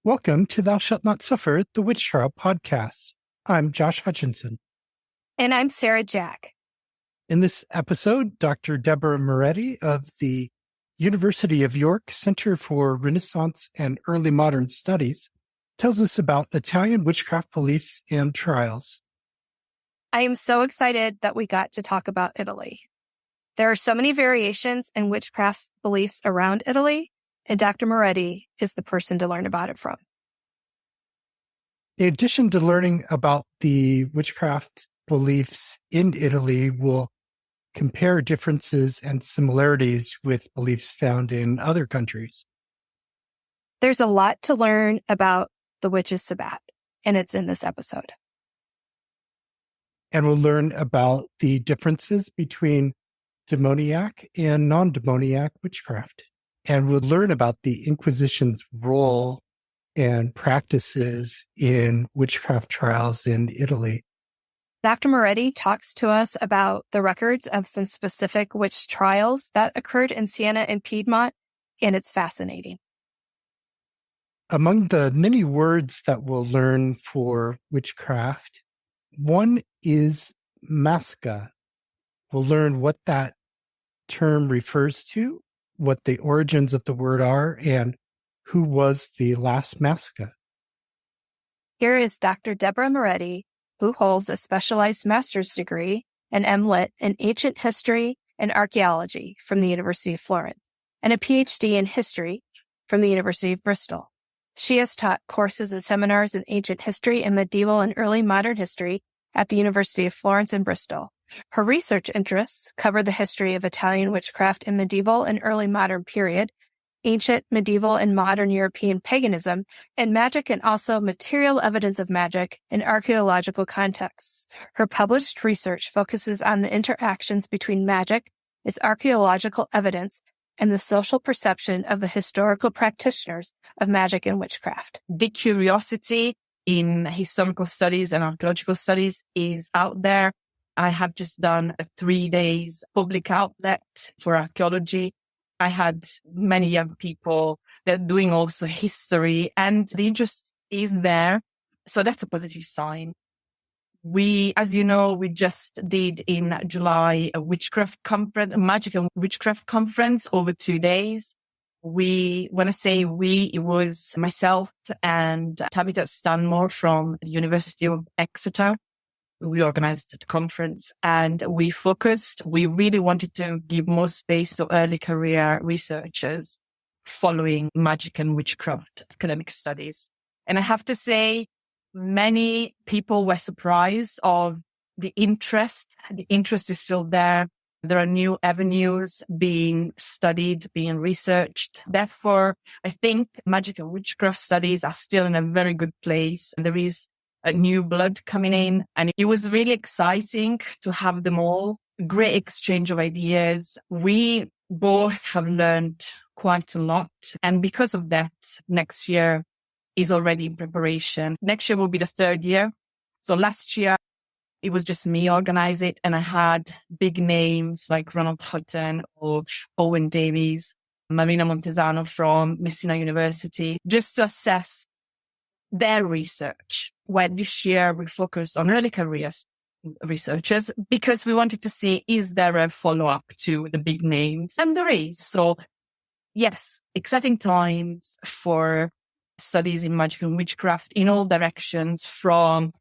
Welcome to Thou Shalt Not Suffer, the Witch Trial podcast. I'm Josh Hutchinson. And I'm Sarah Jack. In this episode, Dr. Debora Moretti of the University of York Center for Renaissance and Early Modern Studies tells us about Italian witchcraft beliefs and trials. I am so excited that we got to talk about Italy. There are so many variations in witchcraft beliefs around Italy, and Dr. Moretti is the person to learn about it from. In addition to learning about the witchcraft beliefs in Italy, we'll compare differences and similarities with beliefs found in other countries. There's a lot to learn about the witches' Sabbat, and it's in this episode. And we'll learn about the differences between demoniac and non-demoniac witchcraft. And we'll learn about the Inquisition's role and practices in witchcraft trials in Italy. Dr. Moretti talks to us about the records of some specific witch trials that occurred in Siena and Piedmont, and it's fascinating. Among the many words that we'll learn for witchcraft, one is masca. We'll learn what that term refers to, what the origins of the word are, and who was the last masca. Here is Dr. Debora Moretti, who holds a specialized master's degree, an MLit, in ancient history and archaeology from the University of Florence, and a PhD in history from the University of Bristol. She has taught courses and seminars in ancient history and medieval and early modern history at the University of Florence and Bristol. Her research interests cover the history of Italian witchcraft in medieval and early modern period, ancient, medieval, and modern European paganism, and magic, and also material evidence of magic in archaeological contexts. Her published research focuses on the interactions between magic, its archaeological evidence, and the social perception of the historical practitioners of magic and witchcraft. The curiosity in historical studies and archaeological studies is out there. I have just done a 3 days public outlet for archaeology. I had many young people that are doing also history, and the interest is there. So that's a positive sign. We, as you know, we just did in July a witchcraft conference, a magic and witchcraft conference over 2 days. When I say we, it was myself and Tabitha Stanmore from the University of Exeter. We organized the conference and we really wanted to give more space to early career researchers following magic and witchcraft academic studies. And I have to say, many people were surprised of the interest. The interest is still there. There are new avenues being studied, being researched. Therefore, I think magic and witchcraft studies are still in a very good place. And there is a new blood coming in. And it was really exciting to have them all. Great exchange of ideas. We both have learned quite a lot. And because of that, next year is already in preparation. Next year will be the 3rd year. So last year, it was just me organize it. And I had big names like Ronald Hutton or Owen Davies, Marina Montesano from Messina University, just to assess their research. Where this year we focused on early career researchers because we wanted to see, is there a follow-up to the big names? And there is. So yes, exciting times for studies in magic and witchcraft in all directions, from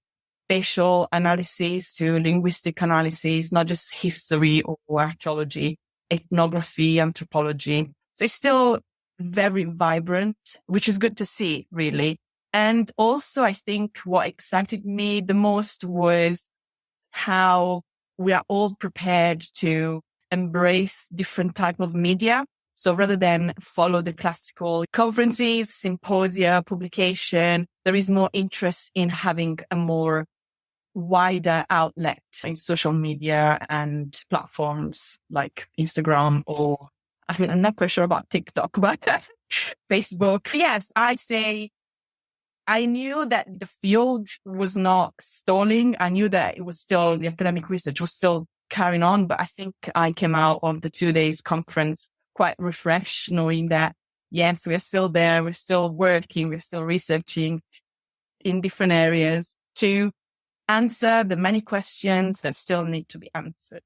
spatial analysis to linguistic analysis, not just history or archaeology, ethnography, anthropology. So it's still very vibrant, which is good to see, really. And also, I think what excited me the most was how we are all prepared to embrace different type of media. So rather than follow the classical conferences, symposia, publication, there is more interest in having a more wider outlet in social media and platforms like Instagram or, I'm not quite sure about TikTok, but Facebook. Yes, I knew that the field was not stalling. I knew that it was still, the academic research was still carrying on, but I think I came out of the 2 days conference quite refreshed, knowing that yes, we're still there. We're still working. We're still researching in different areas to answer the many questions that still need to be answered.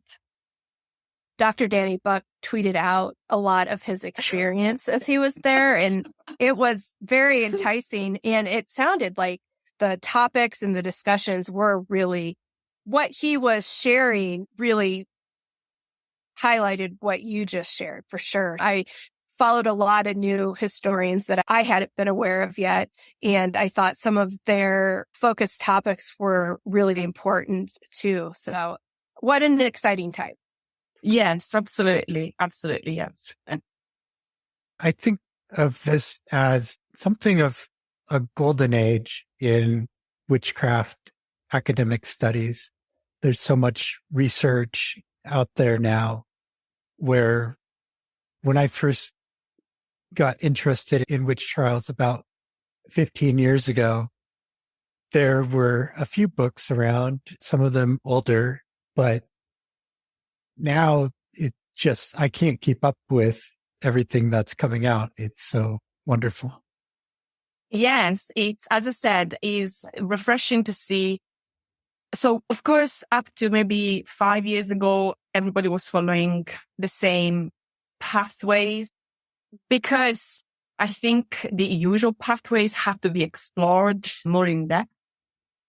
Dr. Danny Buck tweeted out a lot of his experience as he was there, and it was very enticing. And it sounded like the topics and the discussions were really what he was sharing, really highlighted what you just shared for sure. I followed a lot of new historians that I hadn't been aware of yet. And I thought some of their focused topics were really important too. So what an exciting time. Yes, absolutely. Absolutely. Yes. I think of this as something of a golden age in witchcraft academic studies. There's so much research out there now where when I first got interested in witch trials about 15 years ago, there were a few books around, some of them older, but now I can't keep up with everything that's coming out. It's so wonderful. Yes, it's, as I said, is refreshing to see. So, of course, up to maybe 5 years ago, everybody was following the same pathways because I think the usual pathways have to be explored more in depth.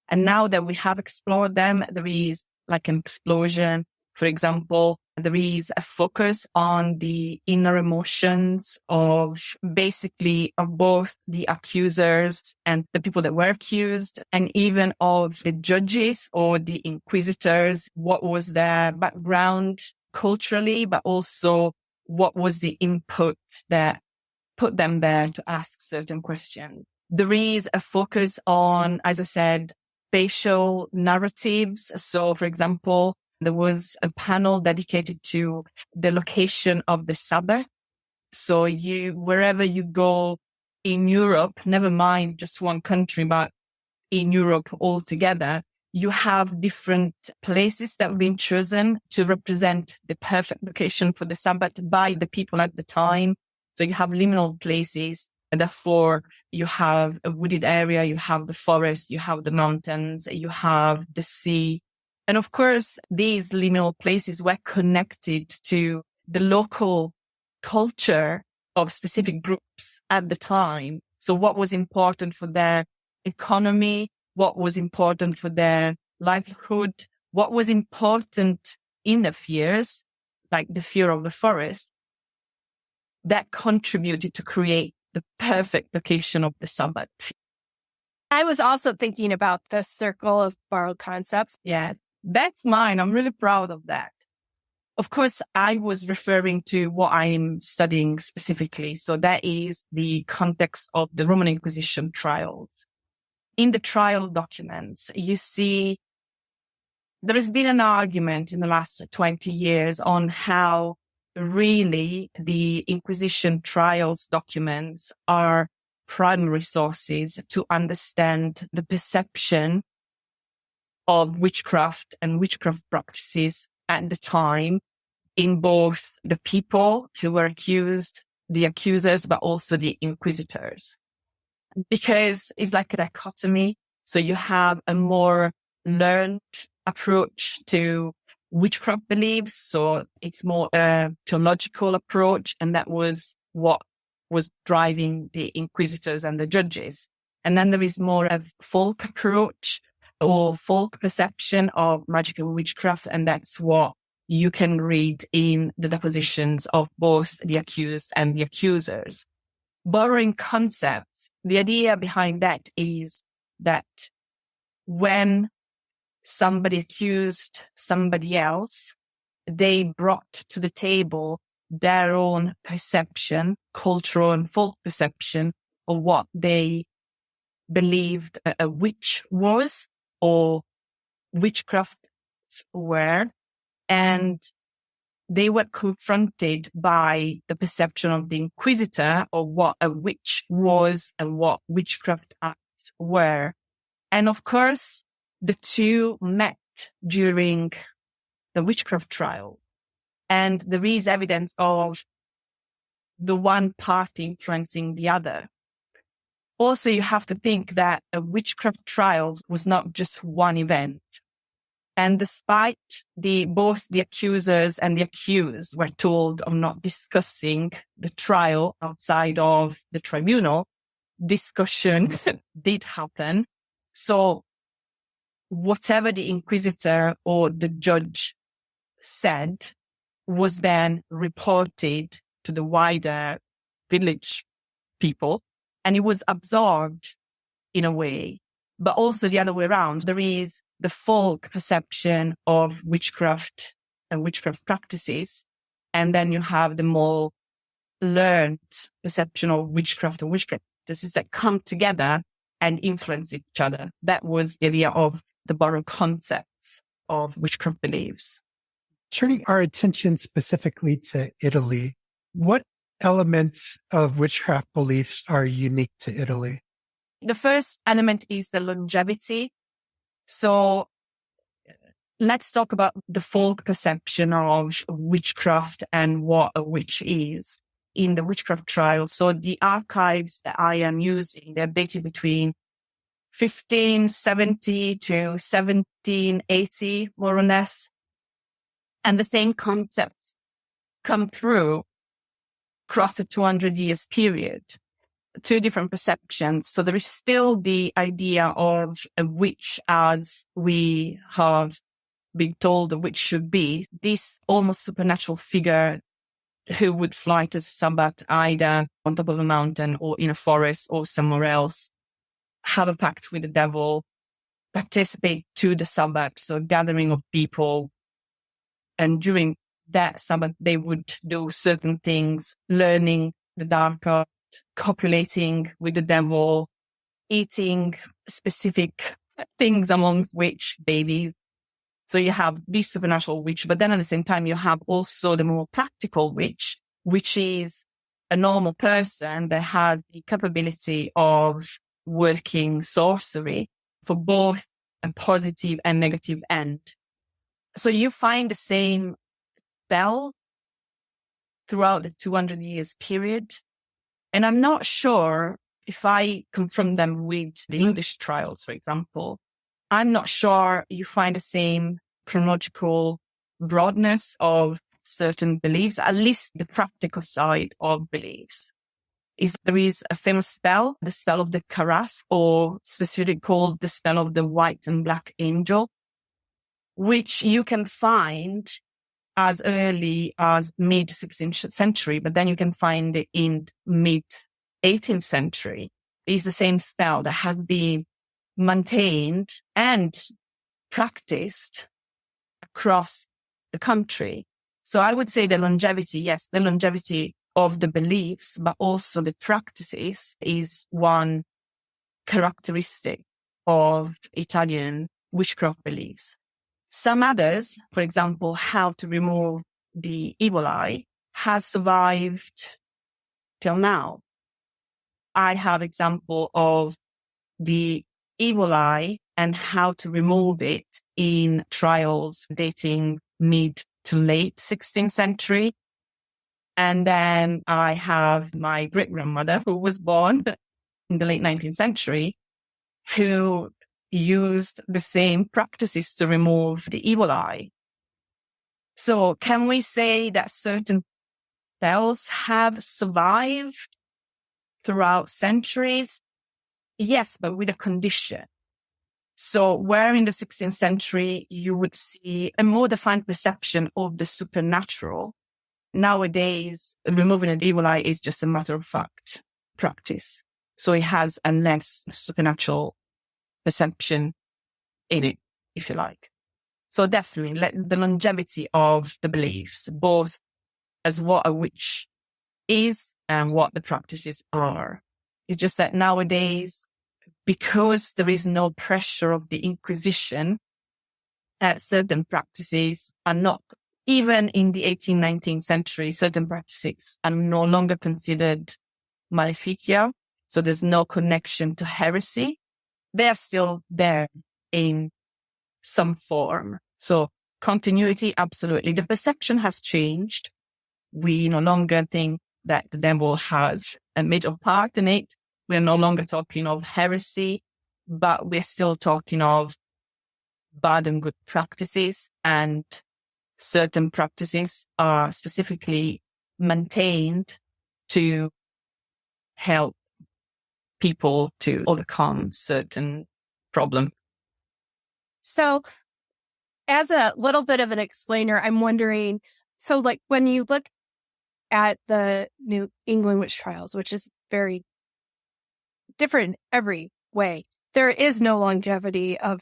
And now that we have explored them, there is like an explosion. For example, there is a focus on the inner emotions of basically of both the accusers and the people that were accused, and even of the judges or the inquisitors. What was their background culturally, but also what was the input that put them there to ask certain questions. There is a focus on, as I said, spatial narratives. So, for example, there was a panel dedicated to the location of the Sabbat. So wherever you go in Europe, never mind just one country, but in Europe altogether, you have different places that have been chosen to represent the perfect location for the Sabbat by the people at the time. So you have liminal places. And therefore, you have a wooded area, you have the forest, you have the mountains, you have the sea. And of course, these liminal places were connected to the local culture of specific groups at the time. So what was important for their economy, what was important for their livelihood, what was important in the fears, like the fear of the forest, that contributed to create the perfect location of the Sabbat. I was also thinking about the circle of borrowed concepts. Yeah, that's mine. I'm really proud of that. Of course, I was referring to what I'm studying specifically. So that is the context of the Roman Inquisition trials. In the trial documents, you see there has been an argument in the last 20 years on how really the Inquisition trials documents are primary sources to understand the perception of witchcraft and witchcraft practices at the time in both the people who were accused, the accusers, but also the inquisitors. Because it's like a dichotomy. So you have a more learned approach to witchcraft beliefs. So it's more a theological approach. And that was what was driving the inquisitors and the judges. And then there is more of folk approach or folk perception of magical witchcraft. And that's what you can read in the depositions of both the accused and the accusers. Borrowing concepts, the idea behind that is that when somebody accused somebody else, they brought to the table their own perception, cultural and folk perception of what they believed a witch was or witchcraft were. And they were confronted by the perception of the inquisitor of what a witch was and what witchcraft acts were. And of course, the two met during the witchcraft trial. And there is evidence of the one party influencing the other. Also, you have to think that a witchcraft trial was not just one event. And despite both the accusers and the accused were told of not discussing the trial outside of the tribunal, discussion did happen. So whatever the inquisitor or the judge said was then reported to the wider village people, and it was absorbed in a way. But also the other way around, there is the folk perception of witchcraft and witchcraft practices, and then you have the more learned perception of witchcraft and witchcraft practices that come together and influence each other. That was the idea of the borrowed concepts of witchcraft beliefs. Turning our attention specifically to Italy, what elements of witchcraft beliefs are unique to Italy? The first element is the longevity. So let's talk about the folk perception of witchcraft and what a witch is in the witchcraft trial. So the archives that I am using, they're dated between 1570 to 1780, more or less. And the same concepts come through across a 200 years period. Two different perceptions. So there is still the idea of a witch as we have been told a witch should be, this almost supernatural figure who would fly to Sabbat either on top of a mountain or in a forest or somewhere else, have a pact with the devil, participate to the Sabbat, so gathering of people. And during that Sabbath, they would do certain things, learning the dark art, copulating with the devil, eating specific things amongst witch babies. So you have this supernatural witch, but then at the same time, you have also the more practical witch, which is a normal person that has the capability of working sorcery for both a positive and negative end. So you find the same spell throughout the 200 years period. And I'm not sure if I confront them with the English trials, for example, I'm not sure you find the same chronological broadness of certain beliefs, at least the practical side of beliefs. There is a famous spell, the spell of the Carafe, or specifically called the spell of the white and black angel, which you can find as early as mid-16th century, but then you can find it in mid-18th century. It's the same spell that has been maintained and practiced across the country. So I would say the longevity, yes, the longevity of the beliefs, but also the practices is one characteristic of Italian witchcraft beliefs. Some others, for example, how to remove the evil eye, has survived till now. I have example of the evil eye and how to remove it in trials dating mid to late 16th century. And then I have my great-grandmother who was born in the late 19th century, who used the same practices to remove the evil eye. So can we say that certain spells have survived throughout centuries? Yes, but with a condition. So where in the 16th century you would see a more defined perception of the supernatural, nowadays removing an evil eye is just a matter of fact practice. So it has a less supernatural perception in it, if you like. So definitely the longevity of the beliefs, both as what a witch is and what the practices are. It's just that nowadays, because there is no pressure of the Inquisition, certain practices are not, even in the 18th, 19th century, certain practices are no longer considered maleficia. So there's no connection to heresy. They are still there in some form. So continuity, absolutely. The perception has changed. We no longer think that the devil has a major part in it. We're no longer talking of heresy, but we're still talking of bad and good practices, and certain practices are specifically maintained to help people to overcome certain problems. So as a little bit of an explainer, I'm wondering, so like when you look at the New England witch trials, which is very different in every way, there is no longevity of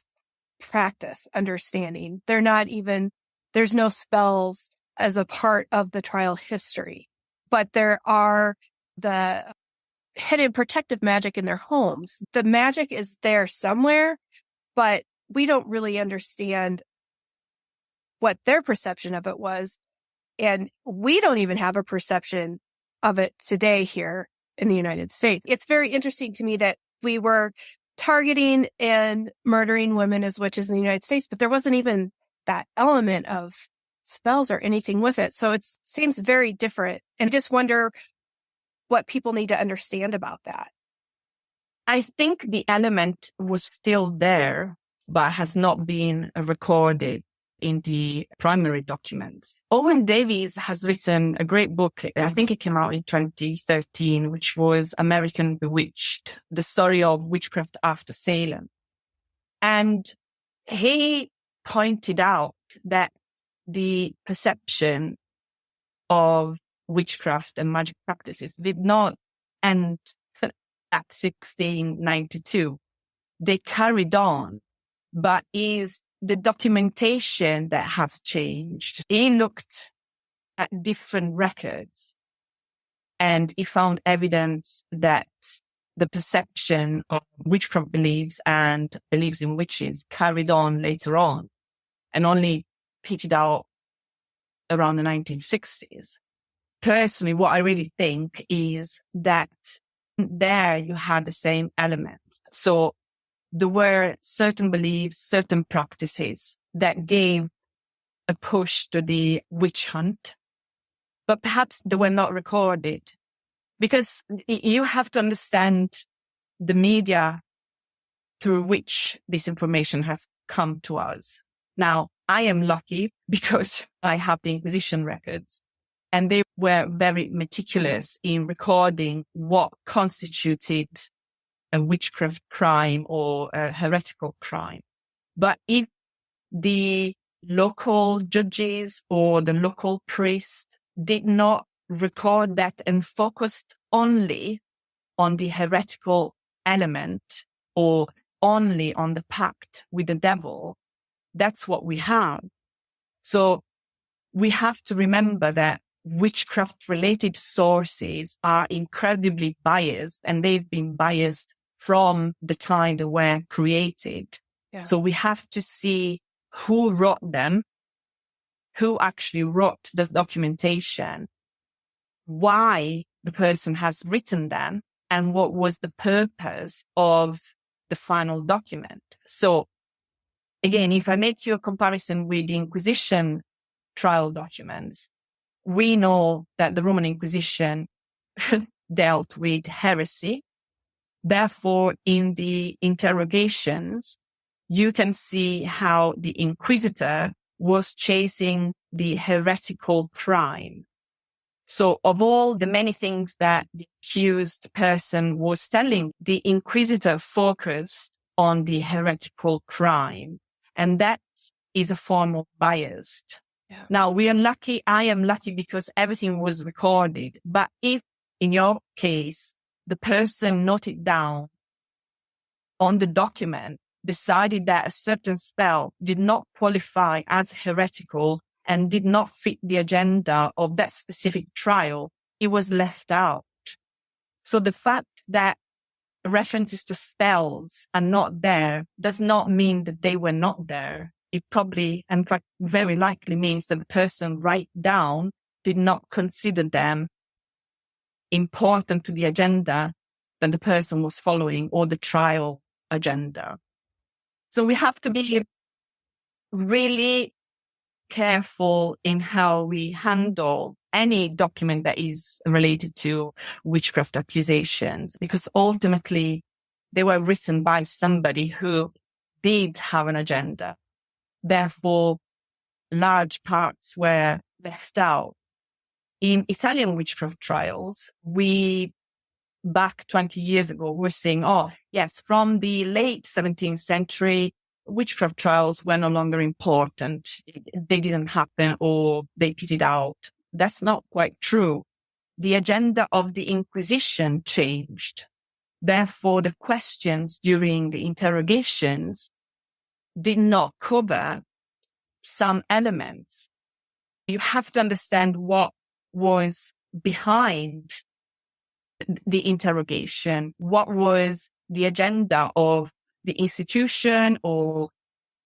practice, understanding. There's no spells as a part of the trial history, but there are the hidden protective magic in their homes. The magic is there somewhere, but we don't really understand what their perception of it was. And we don't even have a perception of it today here in the United States. It's very interesting to me that we were targeting and murdering women as witches in the United States, but there wasn't even that element of spells or anything with it. So it seems very different. And I just wonder what people need to understand about that. I think the element was still there, but has not been recorded in the primary documents. Owen Davies has written a great book. I think it came out in 2013, which was American Bewitched, the story of witchcraft after Salem. And he pointed out that the perception of witchcraft and magic practices did not end at 1692. They carried on, but is the documentation that has changed. He looked at different records and he found evidence that the perception of witchcraft beliefs and beliefs in witches carried on later on and only petered out around the 1960s. Personally, what I really think is that there you had the same element. So there were certain beliefs, certain practices that gave a push to the witch hunt, but perhaps they were not recorded, because you have to understand the media through which this information has come to us. Now, I am lucky because I have the Inquisition records, and they were very meticulous in recording what constituted a witchcraft crime or a heretical crime. But if the local judges or the local priest did not record that and focused only on the heretical element or only on the pact with the devil, that's what we have. So we have to remember that witchcraft-related sources are incredibly biased, and they've been biased from the time they were created. Yeah. So we have to see who wrote them, who actually wrote the documentation, why the person has written them, and what was the purpose of the final document. So again, if I make you a comparison with the Inquisition trial documents, we know that the Roman Inquisition dealt with heresy. Therefore, in the interrogations, you can see how the inquisitor was chasing the heretical crime. So of all the many things that the accused person was telling, the inquisitor focused on the heretical crime. And that is a form of bias. Yeah. Now, we are lucky. I am lucky because everything was recorded. But if in your case, the person noted down on the document, decided that a certain spell did not qualify as heretical and did not fit the agenda of that specific trial, it was left out. So the fact that references to spells are not there does not mean that they were not there. It probably, in fact, very likely means that the person write down did not consider them important to the agenda that the person was following or the trial agenda. So we have to be really careful in how we handle any document that is related to witchcraft accusations, because ultimately they were written by somebody who did have an agenda. Therefore, large parts were left out. In Italian witchcraft trials, back 20 years ago, we're saying, oh, yes, from the late 17th century, witchcraft trials were no longer important. They didn't happen or they petered out. That's not quite true. The agenda of the Inquisition changed. Therefore, the questions during the interrogations did not cover some elements. You have to understand what was behind the interrogation, what was the agenda of the institution or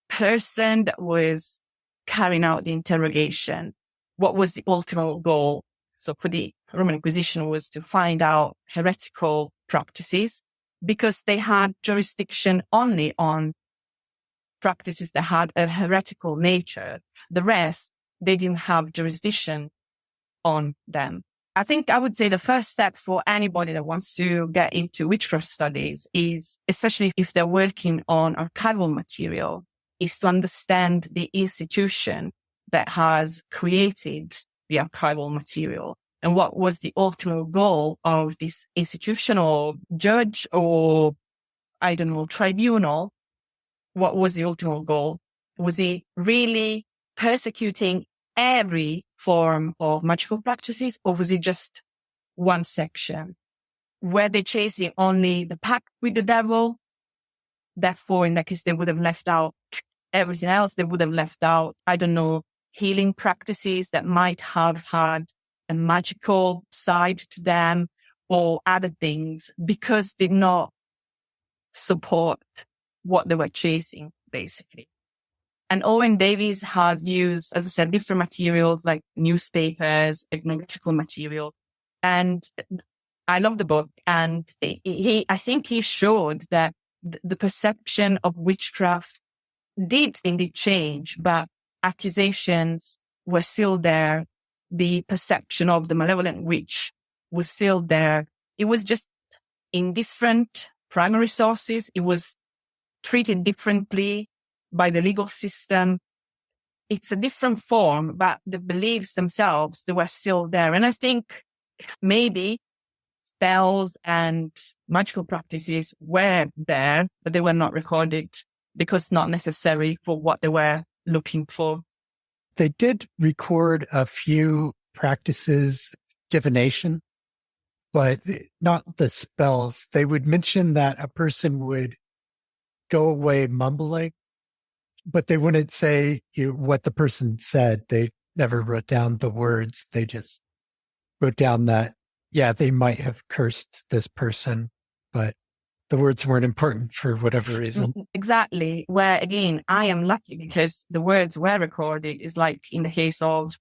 person that was carrying out the interrogation, what was the ultimate goal. So for the Roman Inquisition was to find out heretical practices, because they had jurisdiction only on practices that had a heretical nature. The rest, they didn't have jurisdiction on them. I think I would say the first step for anybody that wants to get into witchcraft studies is, especially if they're working on archival material, is to understand the institution that has created the archival material and what was the ultimate goal of this institutional judge or, I don't know, tribunal. What was the ultimate goal? Was he really persecuting every form of magical practices, or was it just one section? Were they chasing only the pact with the devil? Therefore, in that case, they would have left out everything else. They would have left out, I don't know, healing practices that might have had a magical side to them or other things, because they did not support what they were chasing, basically. And Owen Davies has used, as I said, different materials like newspapers, ethnographical material. And I love the book. And I think he showed that the perception of witchcraft did indeed change, but accusations were still there. The perception of the malevolent witch was still there. It was just in different primary sources. It was treated differently by the legal system. It's a different form, but the beliefs themselves, they were still there. And I think maybe spells and magical practices were there, but they were not recorded because not necessary for what they were looking for. They did record a few practices, divination, but not the spells. They would mention that a person would go away mumbling, but they wouldn't say what the person said. They never wrote down the words. They just wrote down that, yeah, they might have cursed this person, but the words weren't important for whatever reason. Exactly. Where, again, I am lucky because the words were recorded. Is like in the case of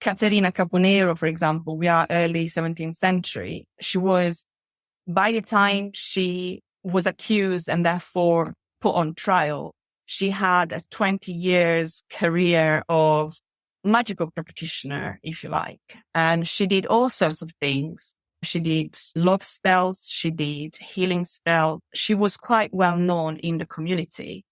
Caterina Caponero, for example, we are early 17th century. She was, by the time she was accused and therefore put on trial, she had a 20 years career of magical practitioner, if you like. And she did all sorts of things. She did love spells. She did healing spells. She was quite well known in the community.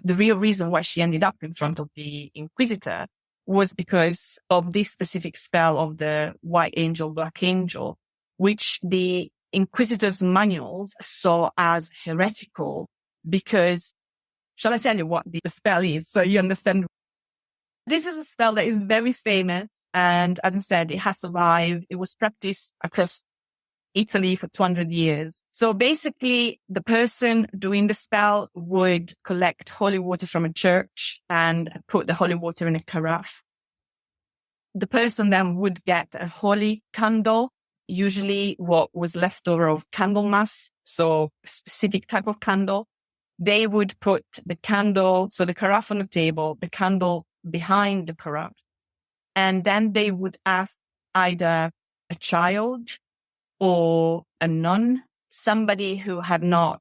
The real reason why she ended up in front of the Inquisitor was because of this specific spell of the White Angel, Black Angel, which the Inquisitor's manuals saw as heretical because, shall I tell you what the spell is so you understand? This is a spell that is very famous. And as I said, it has survived. It was practiced across Italy for 200 years. So basically, the person doing the spell would collect holy water from a church and put the holy water in a carafe. The person then would get a holy candle, usually what was left over of Candlemas, so a specific type of candle. They would put the candle, so the carafe on the table, the candle behind the carafe. And then they would ask either a child or a nun, somebody who had not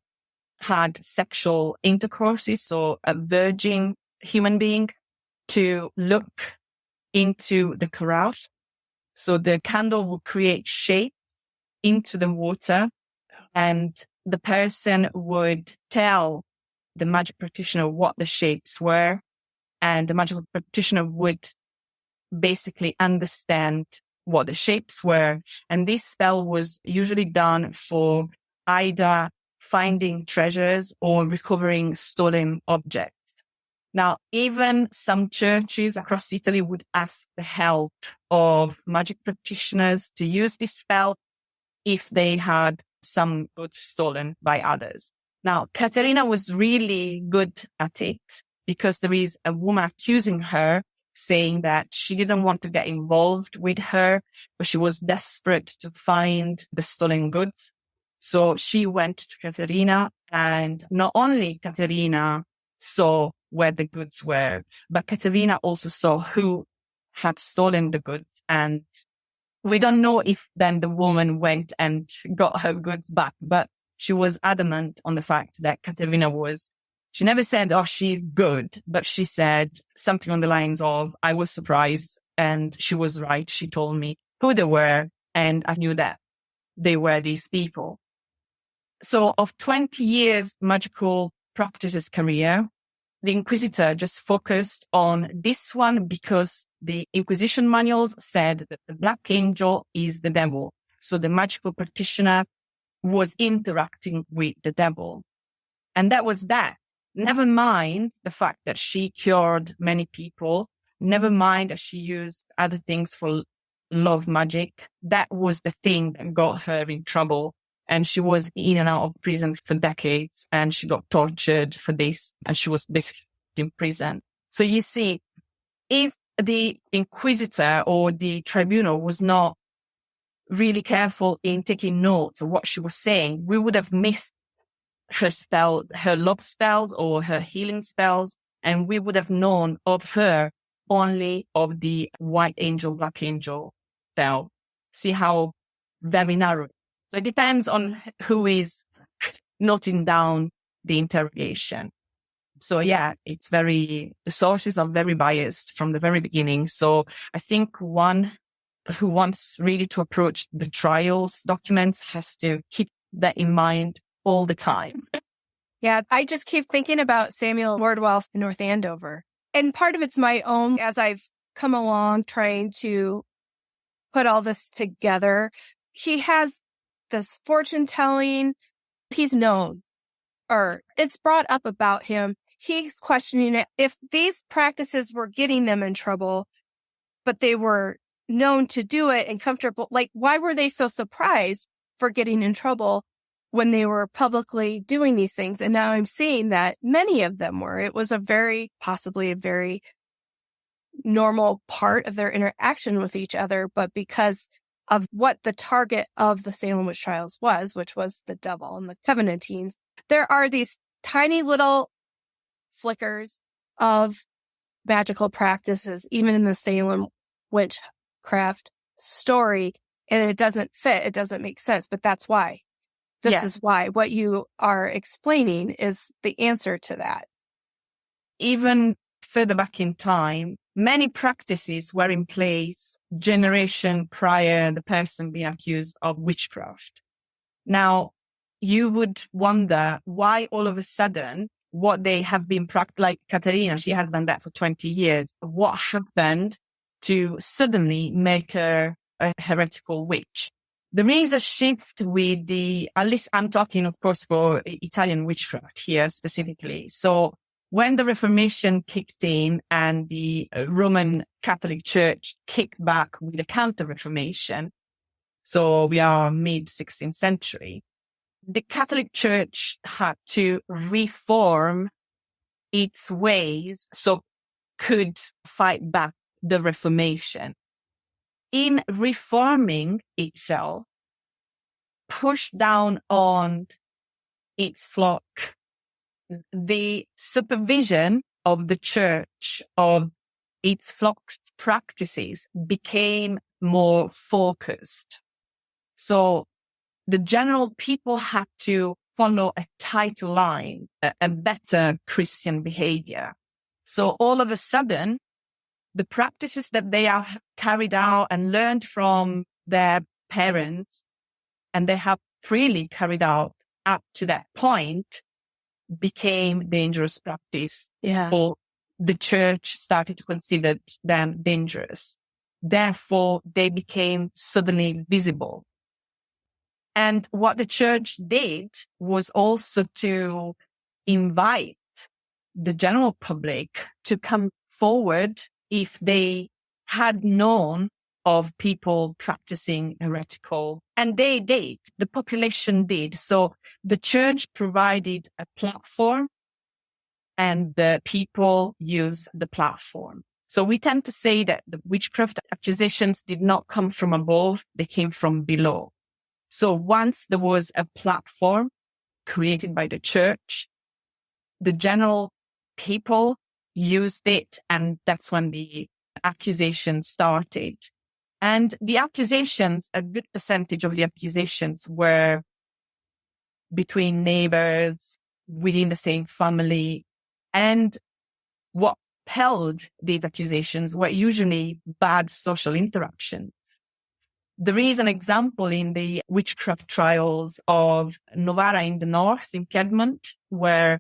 had sexual intercourses, or a virgin human being, to look into the carafe. So the candle would create shapes into the water, and the person would tell the magic practitioner what the shapes were, and the magical practitioner would basically understand what the shapes were. And this spell was usually done for either finding treasures or recovering stolen objects. Now, even some churches across Italy would ask the help of magic practitioners to use this spell if they had some goods stolen by others. Now, Caterina was really good at it because there is a woman accusing her, saying that she didn't want to get involved with her, but she was desperate to find the stolen goods. So she went to Caterina, and not only Caterina saw where the goods were, but Caterina also saw who had stolen the goods. And we don't know if then the woman went and got her goods back, but she was adamant on the fact that Caterina she never said, oh, she's good, but she said something on the lines of, I was surprised and she was right. She told me who they were, and I knew that they were these people. So of 20 years magical practices career, the Inquisitor just focused on this one because the Inquisition manuals said that the Black Angel is the devil. So the magical practitioner was interacting with the devil. And that was that. Never mind the fact that she cured many people. Never mind that she used other things for love magic. That was the thing that got her in trouble. And she was in and out of prison for decades, and she got tortured for this, and she was basically in prison. So you see, if the Inquisitor or the tribunal was not really careful in taking notes of what she was saying, we would have missed her love spells or her healing spells, and we would have known of her only of the white angel, black angel spell. See how very narrow. So it depends on who is noting down the interrogation. So yeah, the sources are very biased from the very beginning. So I think one who wants really to approach the trials documents has to keep that in mind all the time. Yeah, I just keep thinking about Samuel Wardwell in North Andover. And part of it's my own as I've come along trying to put all this together. He has this fortune telling. He's known, or it's brought up about him. He's questioning it. If these practices were getting them in trouble, but they were known to do it and comfortable, like why were they so surprised for getting in trouble when they were publicly doing these things? And now I'm seeing that many of them were. It was possibly a very normal part of their interaction with each other, but because of what the target of the Salem witch trials was, which was the devil and the Covenantines, there are these tiny little flickers of magical practices, even in the Salem witchcraft story, and it doesn't fit. It doesn't make sense, but that's why. This is why what you are explaining is the answer to that. Even further back in time, many practices were in place generation prior the person being accused of witchcraft. Now, you would wonder why all of a sudden what they have been like Caterina, she has done that for 20 years. What happened to suddenly make her a heretical witch? There is a shift with at least I'm talking, of course, for Italian witchcraft here specifically. So when the Reformation kicked in and the Roman Catholic Church kicked back with the Counter-Reformation, so we are mid-16th century, the Catholic Church had to reform its ways so could fight back the Reformation. In reforming itself, pushed down on its flock the supervision of the church of its flock's practices became more focused. So the general people had to follow a tight line, a better Christian behavior. So all of a sudden, the practices that they have carried out and learned from their parents, and they have freely carried out up to that point, became dangerous practice. Yeah. Or the church started to consider them dangerous. Therefore, they became suddenly visible. And what the church did was also to invite the general public to come forward if they had known of people practicing heretical. And they did. The population did. So the church provided a platform and the people used the platform. So we tend to say that the witchcraft accusations did not come from above, they came from below. So once there was a platform created by the church, the general people used it, and that's when the accusations started. And the accusations, a good percentage of the accusations were between neighbors, within the same family. And what held these accusations were usually bad social interactions. There is an example in the witchcraft trials of Novara in the north, in Piedmont, where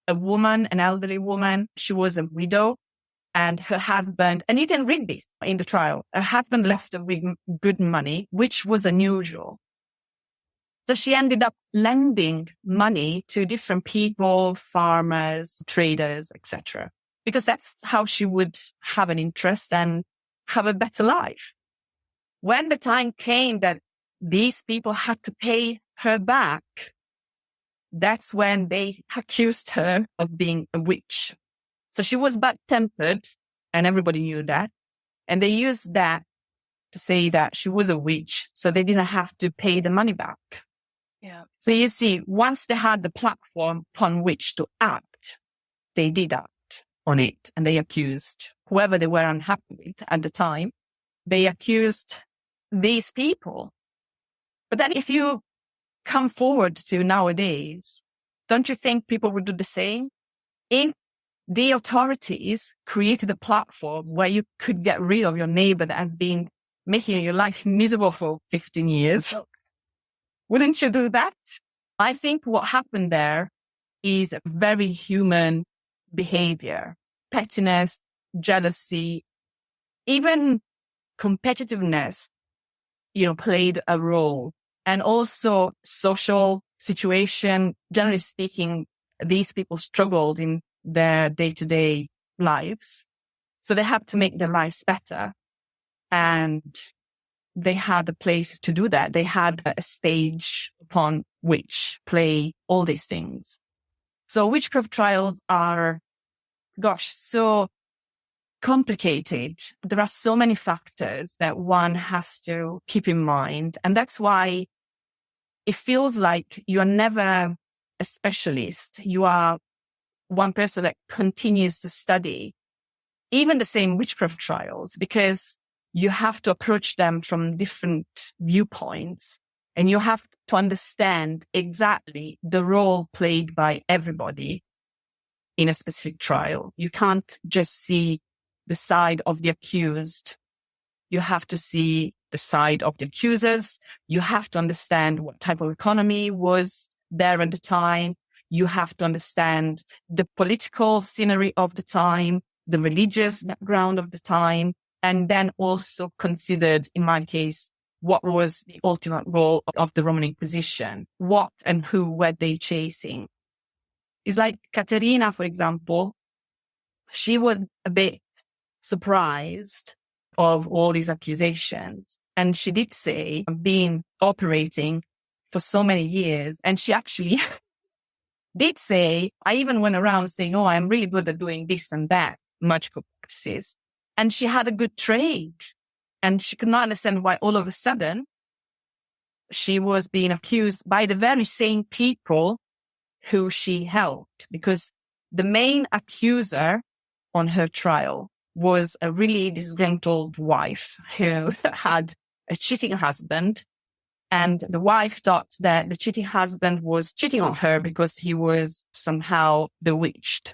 a woman, an elderly woman, she was a widow, and her husband, and you can read this in the trial, her husband left her with good money, which was unusual. So she ended up lending money to different people, farmers, traders, etc., because that's how she would have an interest and have a better life. When the time came that these people had to pay her back, that's when they accused her of being a witch. So she was bad-tempered, and everybody knew that. And they used that to say that she was a witch, so they didn't have to pay the money back. Yeah. So you see, once they had the platform upon which to act, they did act on it, and they accused whoever they were unhappy with at the time. They accused these people. But then if you come forward to nowadays, don't you think people would do the same? If the authorities created a platform where you could get rid of your neighbor that has been making your life miserable for 15 years, wouldn't you do that? I think what happened there is very human behavior, pettiness, jealousy, even competitiveness, played a role. And also social situation, generally speaking, these people struggled in their day-to-day lives. So they had to make their lives better. And they had a place to do that. They had a stage upon which play all these things. So witchcraft trials are, so complicated. There are so many factors that one has to keep in mind. And that's why it feels like you are never a specialist. You are one person that continues to study even the same witchcraft trials, because you have to approach them from different viewpoints, and you have to understand exactly the role played by everybody in a specific trial. You can't just see the side of the accused. You have to see the side of the accusers. You have to understand what type of economy was there at the time. You have to understand the political scenery of the time, the religious background of the time, and then also considered, in my case, what was the ultimate goal of the Roman Inquisition? What and who were they chasing? It's like Caterina, for example, she was a bit surprised of all these accusations. And she did say, I've been operating for so many years. And she actually did say, I even went around saying, I'm really good at doing this and that, magical practices. And she had a good trade. And she could not understand why all of a sudden she was being accused by the very same people who she helped. Because the main accuser on her trial was a really disgruntled wife who had a cheating husband. And the wife thought that the cheating husband was cheating on her because he was somehow bewitched.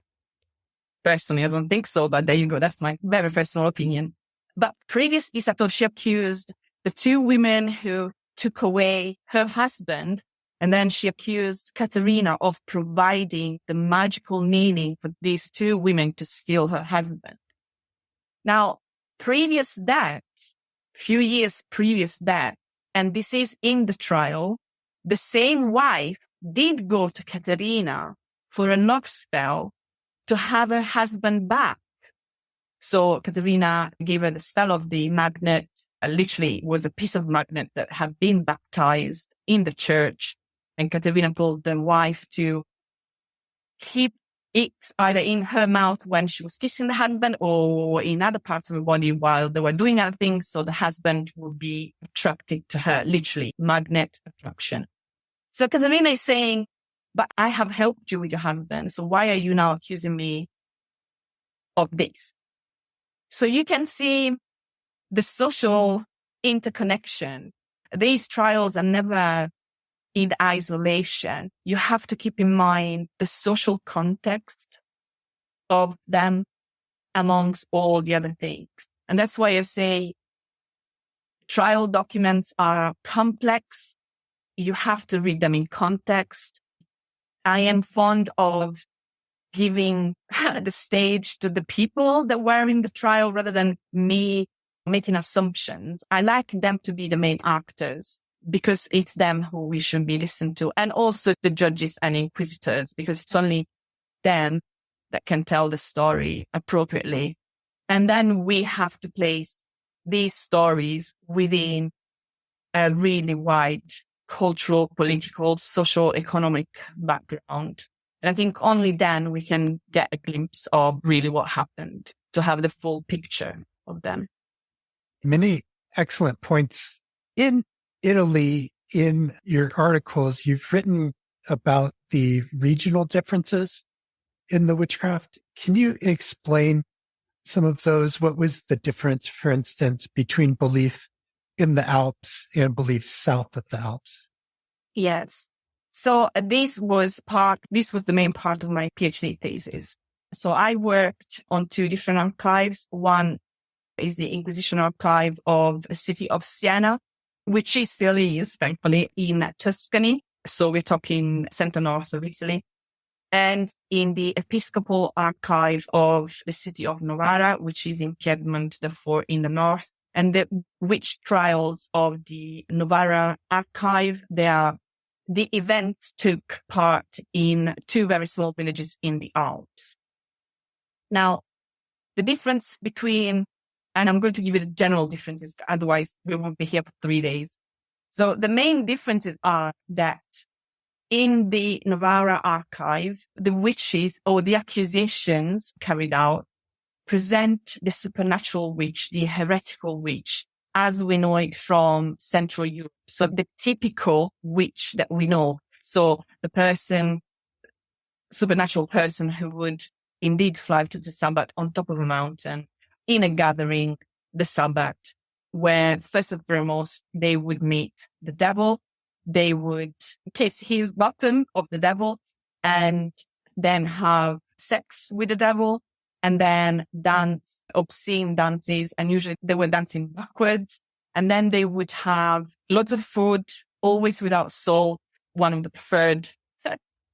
Personally, I don't think so, but there you go. That's my very personal opinion. But previously, Satoshi accused the two women who took away her husband, and then she accused Katerina of providing the magical meaning for these two women to steal her husband. Now, previous that, few years previous that, and this is in the trial, the same wife did go to Katerina for a love spell to have her husband back. So Katerina gave her the spell of the magnet. Literally, it was a piece of magnet that had been baptized in the church. And Katerina told the wife to keep it either in her mouth when she was kissing the husband or in other parts of her body while they were doing other things. So the husband would be attracted to her, literally magnet attraction. So Katerina is saying, but I have helped you with your husband. So why are you now accusing me of this? So you can see the social interconnection. These trials are never in isolation. You have to keep in mind the social context of them amongst all the other things. And that's why I say trial documents are complex. You have to read them in context. I am fond of giving the stage to the people that were in the trial rather than me making assumptions. I like them to be the main actors because it's them who we should be listened to, and also the judges and inquisitors, because it's only them that can tell the story appropriately. And then we have to place these stories within a really wide cultural, political, social, economic background. And I think only then we can get a glimpse of really what happened to have the full picture of them. Many excellent points. In Italy, in your articles, you've written about the regional differences in the witchcraft. Can you explain some of those? What was the difference, for instance, between belief in the Alps and belief south of the Alps? Yes. So this was the main part of my PhD thesis. So I worked on two different archives. One is the Inquisition archive of the city of Siena, which it still is, thankfully, in Tuscany. So we're talking center north of Italy. And in the Episcopal archive of the city of Novara, which is in Piedmont, therefore in the north. And the witch trials of the Novara archive, the event took part in two very small villages in the Alps. Now, the difference between, and I'm going to give you the general differences, otherwise we won't be here for 3 days. So the main differences are that in the Novara archive, the witches or the accusations carried out present the supernatural witch, the heretical witch, as we know it from Central Europe. So the typical witch that we know. So the supernatural person who would indeed fly to the Sabbat on top of a mountain in a gathering, the Sabbat, where first and foremost, they would meet the devil. They would kiss his bottom of the devil and then have sex with the devil and then dance obscene dances. And usually they were dancing backwards. And then they would have lots of food, always without salt. One of the preferred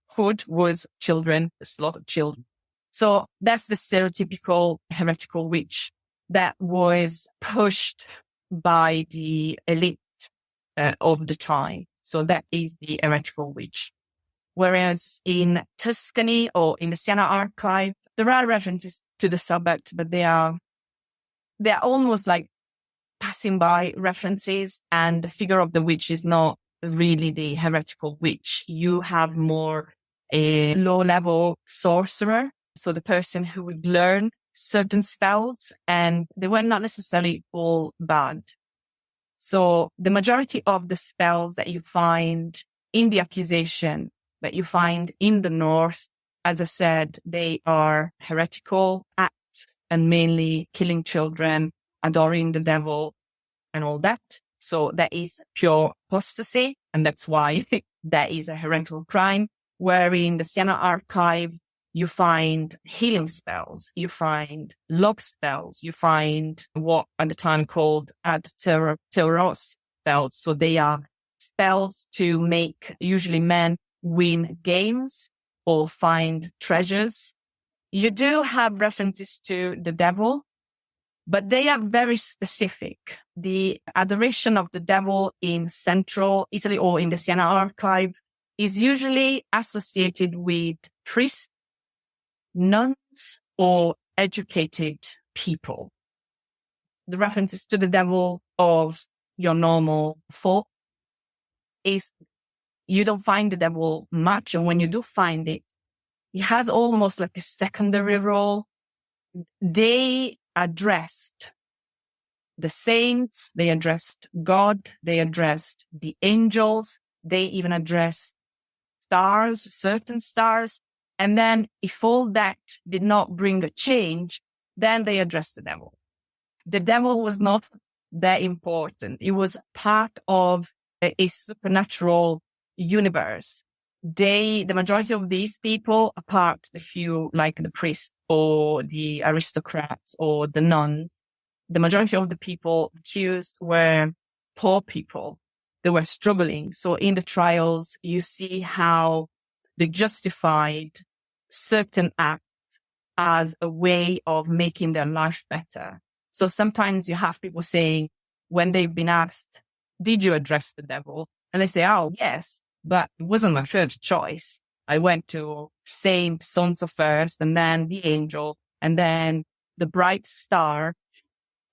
food was children, slaughtered children. So that's the stereotypical heretical witch that was pushed by the elite of the time. So that is the heretical witch. Whereas in Tuscany or in the Siena archive, there are references to the Sabbat, but they are almost like passing by references, and the figure of the witch is not really the heretical witch. You have more a low-level sorcerer, so the person who would learn certain spells, and they were not necessarily all bad. So the majority of the spells that you find in the accusation, that you find in the north, as I said, they are heretical acts and mainly killing children, adoring the devil and all that. So that is pure apostasy, and that's why that is a heretical crime. Where in the Siena archive, you find healing spells, you find love spells, you find what at the time called ad terroros spells. So they are spells to make usually men win games or find treasures. You do have references to the devil, but they are very specific. The adoration of the devil in central Italy or in the Siena archive is usually associated with priests, nuns, or educated people. The references to the devil of your normal folk is you don't find the devil much. And when you do find it, it has almost like a secondary role. They addressed the saints, they addressed God, they addressed the angels, they even addressed stars, certain stars. And then if all that did not bring a change, then they addressed the devil. The devil was not that important. It was part of a supernatural universe. The majority of these people, apart the few like the priests or the aristocrats or the nuns, the majority of the people accused were poor people. They were struggling. So in the trials, you see how they justified certain acts as a way of making their life better. So sometimes you have people saying, when they've been asked, did you address the devil? And they say, oh, yes, but it wasn't my first choice. I went to saint so-and-so first, and then the angel, and then the bright star.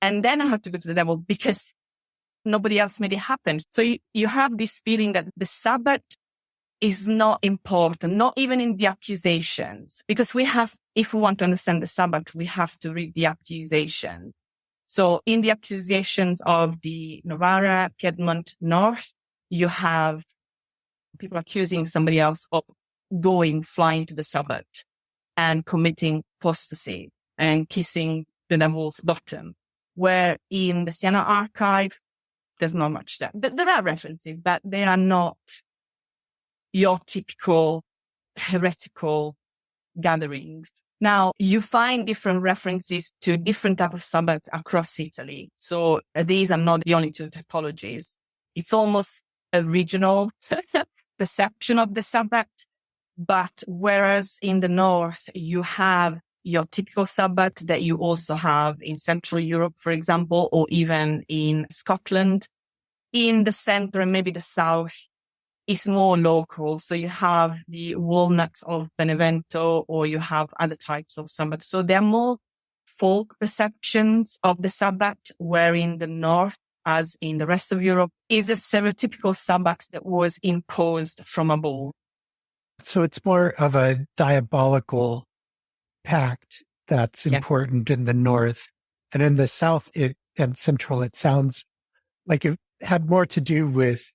And then I had to go to the devil because nobody else made it happen. So you have this feeling that the Sabbat is not important, not even in the accusations, because if we want to understand the Sabbat, we have to read the accusation. So in the accusations of the Novara, Piedmont, North, you have people accusing somebody else of flying to the Sabbat and committing apostasy and kissing the devil's bottom. Where in the Siena archive, there's not much there. There are references, but they are not your typical heretical gatherings. Now, you find different references to different types of Sabbats across Italy. So these are not the only two typologies. It's almost a regional perception of the Sabbat. But whereas in the north, you have your typical Sabbat that you also have in Central Europe, for example, or even in Scotland. In the center and maybe the south, it's more local. So you have the walnuts of Benevento, or you have other types of Sabbat. So there are more folk perceptions of the Sabbat, where in the north, as in the rest of Europe, is the stereotypical Sabbat that was imposed from above. So it's more of a diabolical pact that's important in the north. And in the south and central, it sounds like it had more to do with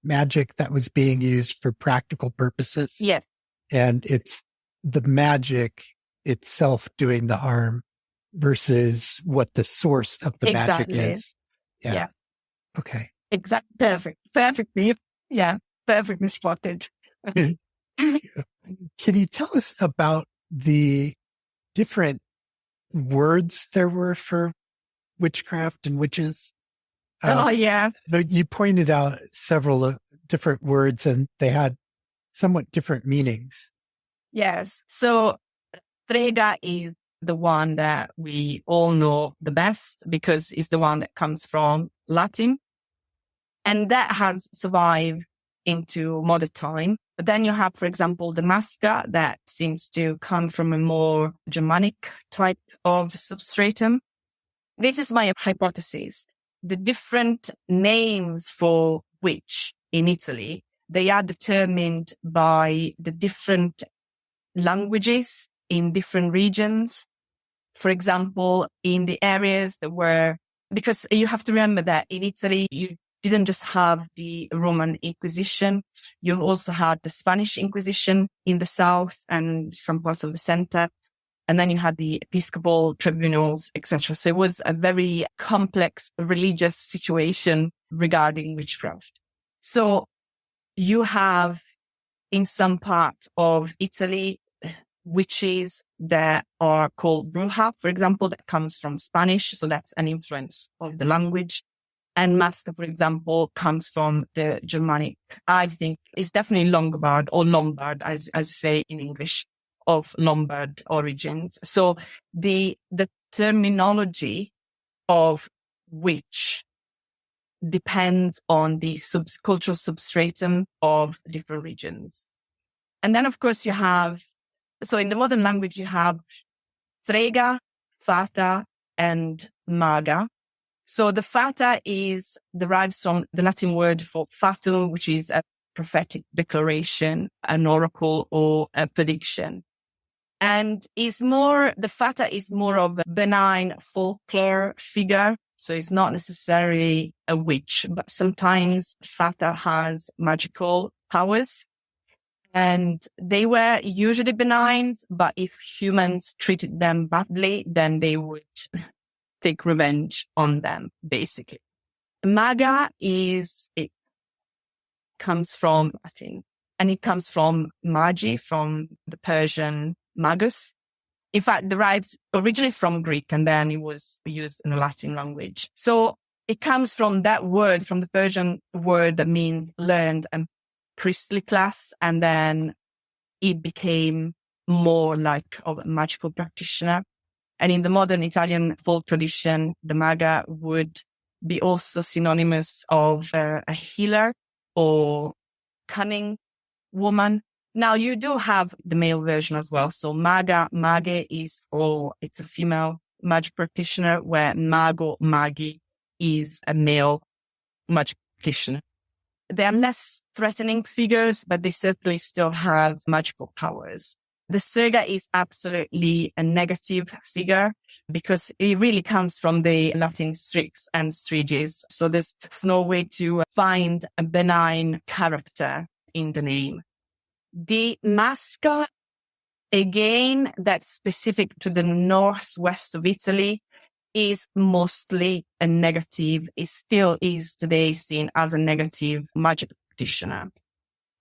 magic that was being used for practical purposes. Yes. And it's the magic itself doing the harm versus what the source of the magic is. Yeah. Okay. Exactly. Perfect. Perfectly. Yeah. Perfectly spotted. Can you tell us about the different words there were for witchcraft and witches? You pointed out several different words, and they had somewhat different meanings. Yes. So strega is the one that we all know the best because it's the one that comes from Latin. And that has survived into modern time. But then you have, for example, the masca that seems to come from a more Germanic type of substratum. This is my hypothesis. The different names for witch in Italy, they are determined by the different languages in different regions. For example, in the areas that were, because you have to remember that in Italy, you didn't just have the Roman Inquisition, you also had the Spanish Inquisition in the south and some parts of the center. And then you had the episcopal tribunals, etc. So it was a very complex religious situation regarding witchcraft. So you have in some part of Italy, witches that are called bruja, for example, that comes from Spanish. So that's an influence of the language. And master, for example, comes from the Germanic. I think it's definitely Lombard or Lombard, as you say in English, of Lombard origins. So the terminology of witch depends on the cultural substratum of different regions. And then, of course, so in the modern language, you have strega, fata, and maga. So the fata derives from the Latin word for fatum, which is a prophetic declaration, an oracle, or a prediction. And the fata is more of a benign folklore figure. So it's not necessarily a witch, but sometimes fata has magical powers. And they were usually benign, but if humans treated them badly, then they would take revenge on them, basically. Maga it comes from Latin, and it comes from magi, from the Persian magus. In fact, derives originally from Greek, and then it was used in the Latin language. So it comes from that word, from the Persian word that means learned and priestly class, and then it became more like of a magical practitioner. And in the modern Italian folk tradition, the maga would be also synonymous of a healer or cunning woman. Now, you do have the male version as well. So mage it's a female magic practitioner, where mago, magi is a male magic practitioner. They are less threatening figures, but they certainly still have magical powers. The strega is absolutely a negative figure because it really comes from the Latin strix and striges. So there's no way to find a benign character in the name. The masca, again, that's specific to the northwest of Italy, is mostly a negative. It still is today seen as a negative magic practitioner.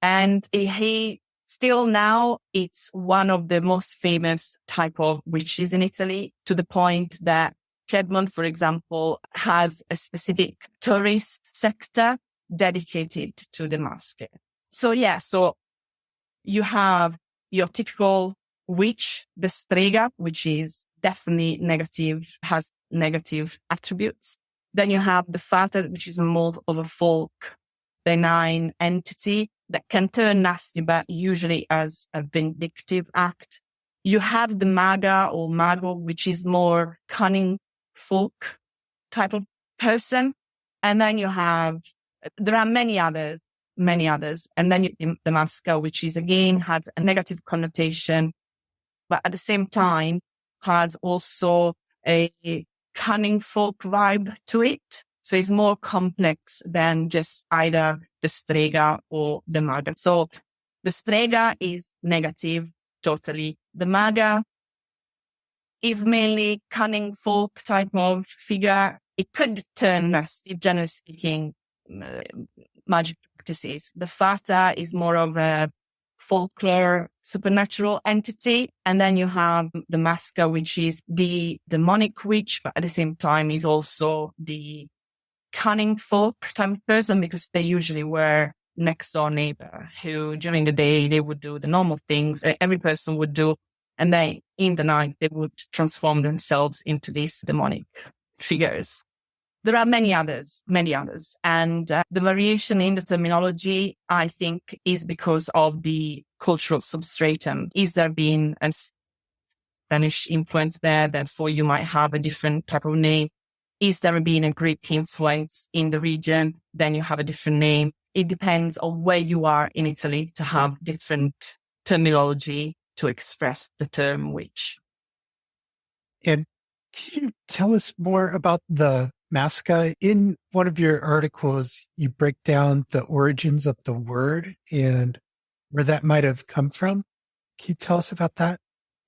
And he still now, it's one of the most famous type of witches in Italy, to the point that Piedmont, for example, has a specific tourist sector dedicated to the mask. So you have your typical witch, the strega, which is definitely negative, has negative attributes. Then you have the fata, which is more of a folk, benign entity that can turn nasty, but usually as a vindictive act. You have the maga or mago, which is more cunning folk type of person. And then there are many others. And then the masca, which is again has a negative connotation, but at the same time has also a cunning folk vibe to it. So it's more complex than just either the strega or the maga. So the strega is negative, totally. The maga is mainly cunning folk type of figure. It could turn nasty, generally speaking, magic practices. The fata is more of a folklore, supernatural entity. And then you have the masca, which is the demonic witch, but at the same time is also the cunning folk type of person, because they usually were next door neighbor who during the day they would do the normal things every person would do, and then in the night they would transform themselves into these demonic figures. There are many others. And the variation in the terminology, I think, is because of the cultural substratum. Is there been a Spanish influence there? Therefore, you might have a different type of name. Is there been a Greek influence in the region? Then you have a different name. It depends on where you are in Italy to have different terminology to express the term witch. And can you tell us more about the masca? In one of your articles, you break down the origins of the word and where that might have come from. Can you tell us about that?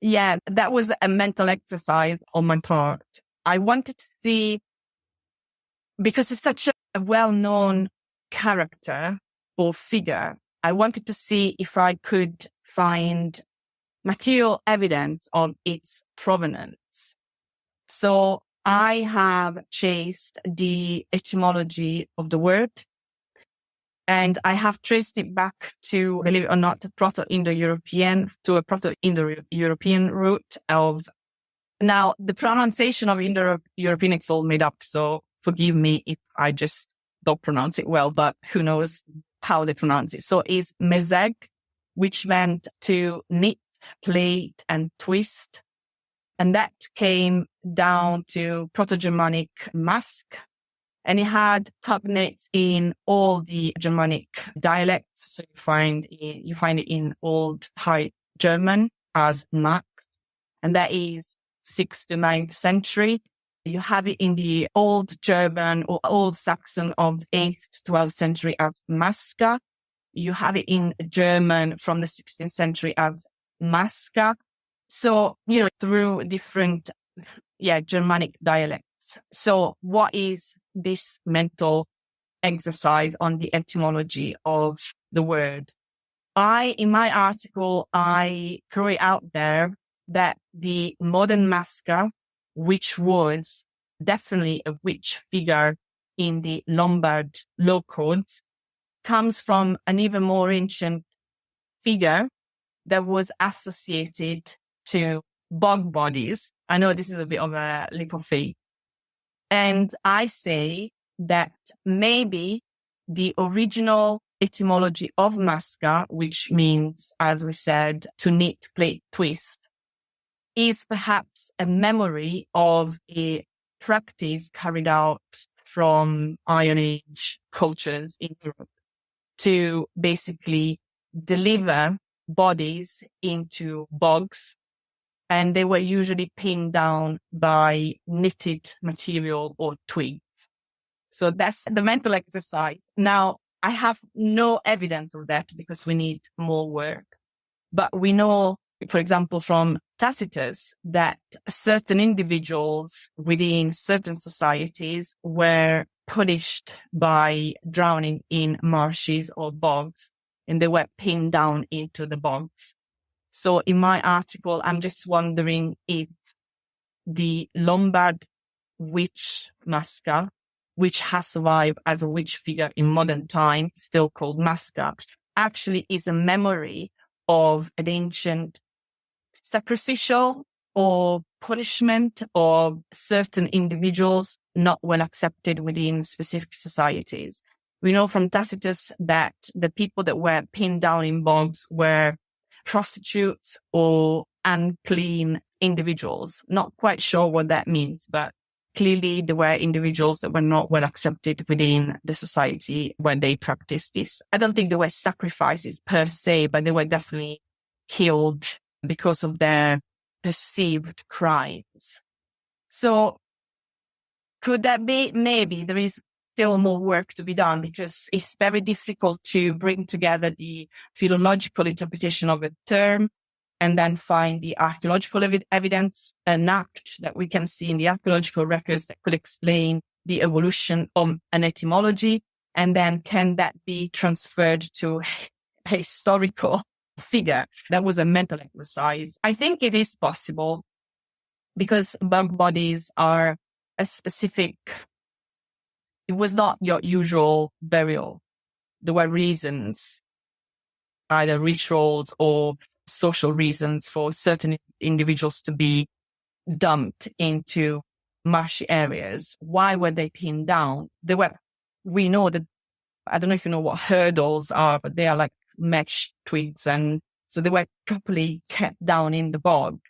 Yeah, that was a mental exercise on my part. I wanted to see, because it's such a well-known character or figure, I wanted to see if I could find material evidence of its provenance. So I have chased the etymology of the word, and I have traced it back to, believe it or not, a Proto-Indo-European root of. Now, the pronunciation of Indo-European is all made up, so forgive me if I just don't pronounce it well, but who knows how they pronounce it. So it's mezeg, which meant to knit, plait, and twist. And that came down to Proto-Germanic mask. And it had cognates in all the Germanic dialects. So you find it in Old High German as max, and that is 6th to 9th century. You have it in the Old German or Old Saxon of 8th to 12th century as maska. You have it in German from the 16th century as maska. So, through different, Germanic dialects. So what is this mental exercise on the etymology of the word? In my article, I throw it out there that the modern maska, which was definitely a witch figure in the Lombard law codes, comes from an even more ancient figure that was associated to bog bodies. I know this is a bit of a leap of faith. And I say that maybe the original etymology of maska, which means, as we said, to knit, plait, twist, is perhaps a memory of a practice carried out from Iron Age cultures in Europe to basically deliver bodies into bogs, and they were usually pinned down by knitted material or twigs. So that's the mental exercise. Now, I have no evidence of that because we need more work, but we know, for example, from Tacitus, that certain individuals within certain societies were punished by drowning in marshes or bogs, and they were pinned down into the bogs. So in my article, I'm just wondering if the Lombard witch maska, which has survived as a witch figure in modern times, still called maska, actually is a memory of an ancient sacrificial or punishment of certain individuals not well accepted within specific societies. We know from Tacitus that the people that were pinned down in bogs were prostitutes or unclean individuals. Not quite sure what that means, but clearly there were individuals that were not well accepted within the society when they practiced this. I don't think there were sacrifices per se, but they were definitely killed because of their perceived crimes. So could that be? Maybe there is still more work to be done because it's very difficult to bring together the philological interpretation of a term and then find the archaeological evidence, an act that we can see in the archaeological records that could explain the evolution of an etymology. And then can that be transferred to a historical figure? That was a mental exercise. I think it is possible because bug bodies are a specific, it was not your usual burial. There were reasons, either rituals or social reasons for certain individuals to be dumped into marshy areas. Why were they pinned down? We know that, I don't know if you know what hurdles are, but they are like mesh twigs, and so they were properly kept down in the bog.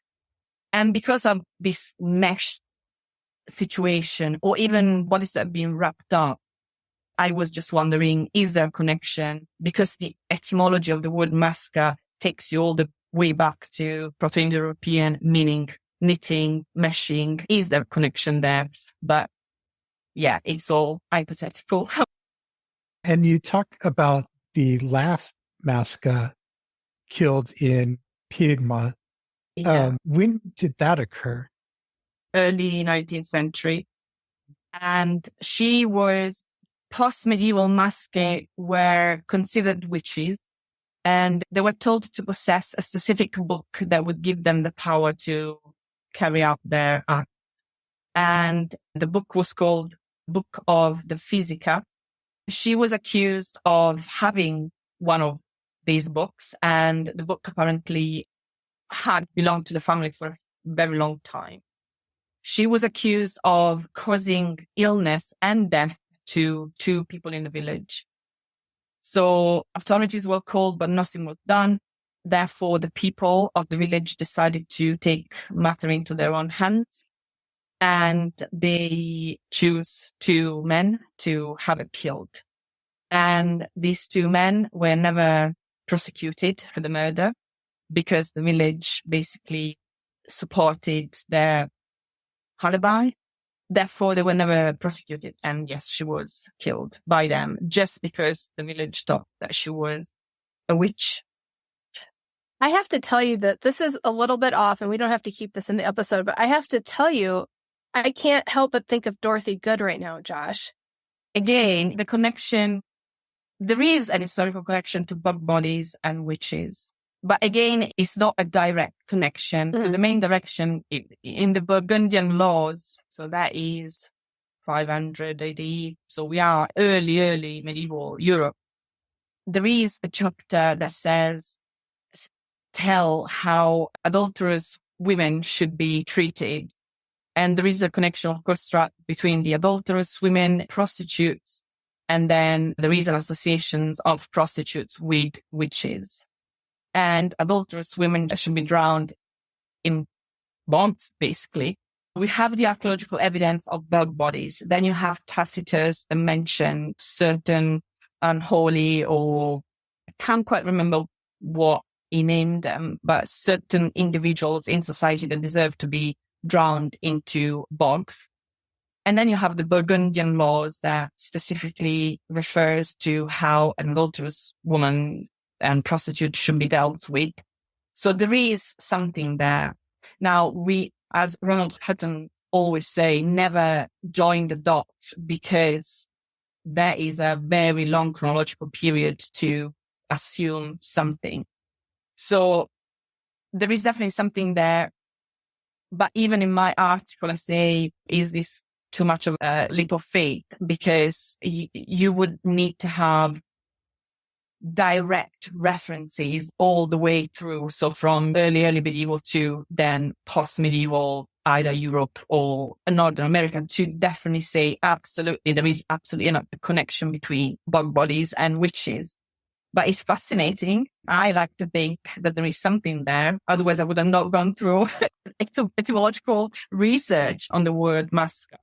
And because of this mesh situation, or even what is that being wrapped up, I was just wondering, is there a connection? Because the etymology of the word maska takes you all the way back to Proto-Indo-European, meaning knitting, meshing. Is there a connection there? But yeah, it's all hypothetical. And you talk about the last maska killed in Piedmont. Yeah. When did that occur? Early 19th century. And she was, post-medieval maske were considered witches. And they were told to possess a specific book that would give them the power to carry out their act. And the book was called Book of the Physica. She was accused of having one of these books, and the book apparently had belonged to the family for a very long time. She was accused of causing illness and death to 2 people in the village. So authorities were called, but nothing was done. Therefore, the people of the village decided to take matter into their own hands, and they choose 2 men to have it killed. And these 2 men were never prosecuted for the murder because the village basically supported their alibi. Therefore, they were never prosecuted. And yes, she was killed by them just because the village thought that she was a witch. I have to tell you that this is a little bit off, and we don't have to keep this in the episode, but I have to tell you, I can't help but think of Dorothy Good right now, Josh. Again, the connection, there is an historical connection to bug bodies and witches. But again, it's not a direct connection. So the main direction in the Burgundian laws, so that is 500 AD. So we are early medieval Europe. There is a chapter that says, tell how adulterous women should be treated. And there is a connection, of course, between the adulterous women, prostitutes, and then there is an association of prostitutes with witches. And adulterous women should be drowned in bombs, basically. We have the archaeological evidence of bug bodies. Then you have Tacitus that mentioned certain unholy, or I can't quite remember what he named them, but certain individuals in society that deserve to be drowned into bogs. And then you have the Burgundian laws that specifically refers to how an adulterous woman and prostitute should be dealt with. So there is something there. Now, we, as Ronald Hutton always say, never join the dots, because there is a very long chronological period to assume something. So there is definitely something there. But even in my article, I say, is this too much of a leap of faith? Because you would need to have direct references all the way through. So from early medieval to then post-medieval, either Europe or Northern America, to definitely say absolutely, there is absolutely a connection between bug bodies and witches. But it's fascinating. I like to think that there is something there. Otherwise, I would have not gone through etymological research on the word masca.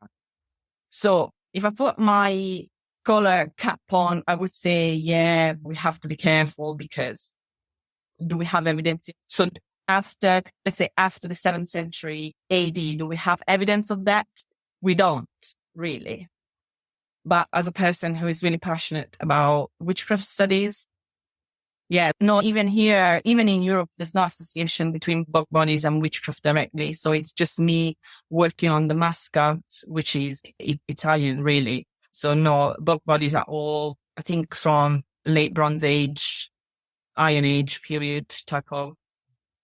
So if I put my scholar cap on, I would say, yeah, we have to be careful, because do we have evidence? So after, let's say after the 7th century AD, do we have evidence of that? We don't really. But as a person who is really passionate about witchcraft studies, yeah, no, even here, even in Europe, there's no association between bug bodies and witchcraft directly. So it's just me working on the masca, which is Italian, really. So no bug bodies at all. I think from late Bronze Age, Iron Age period type of.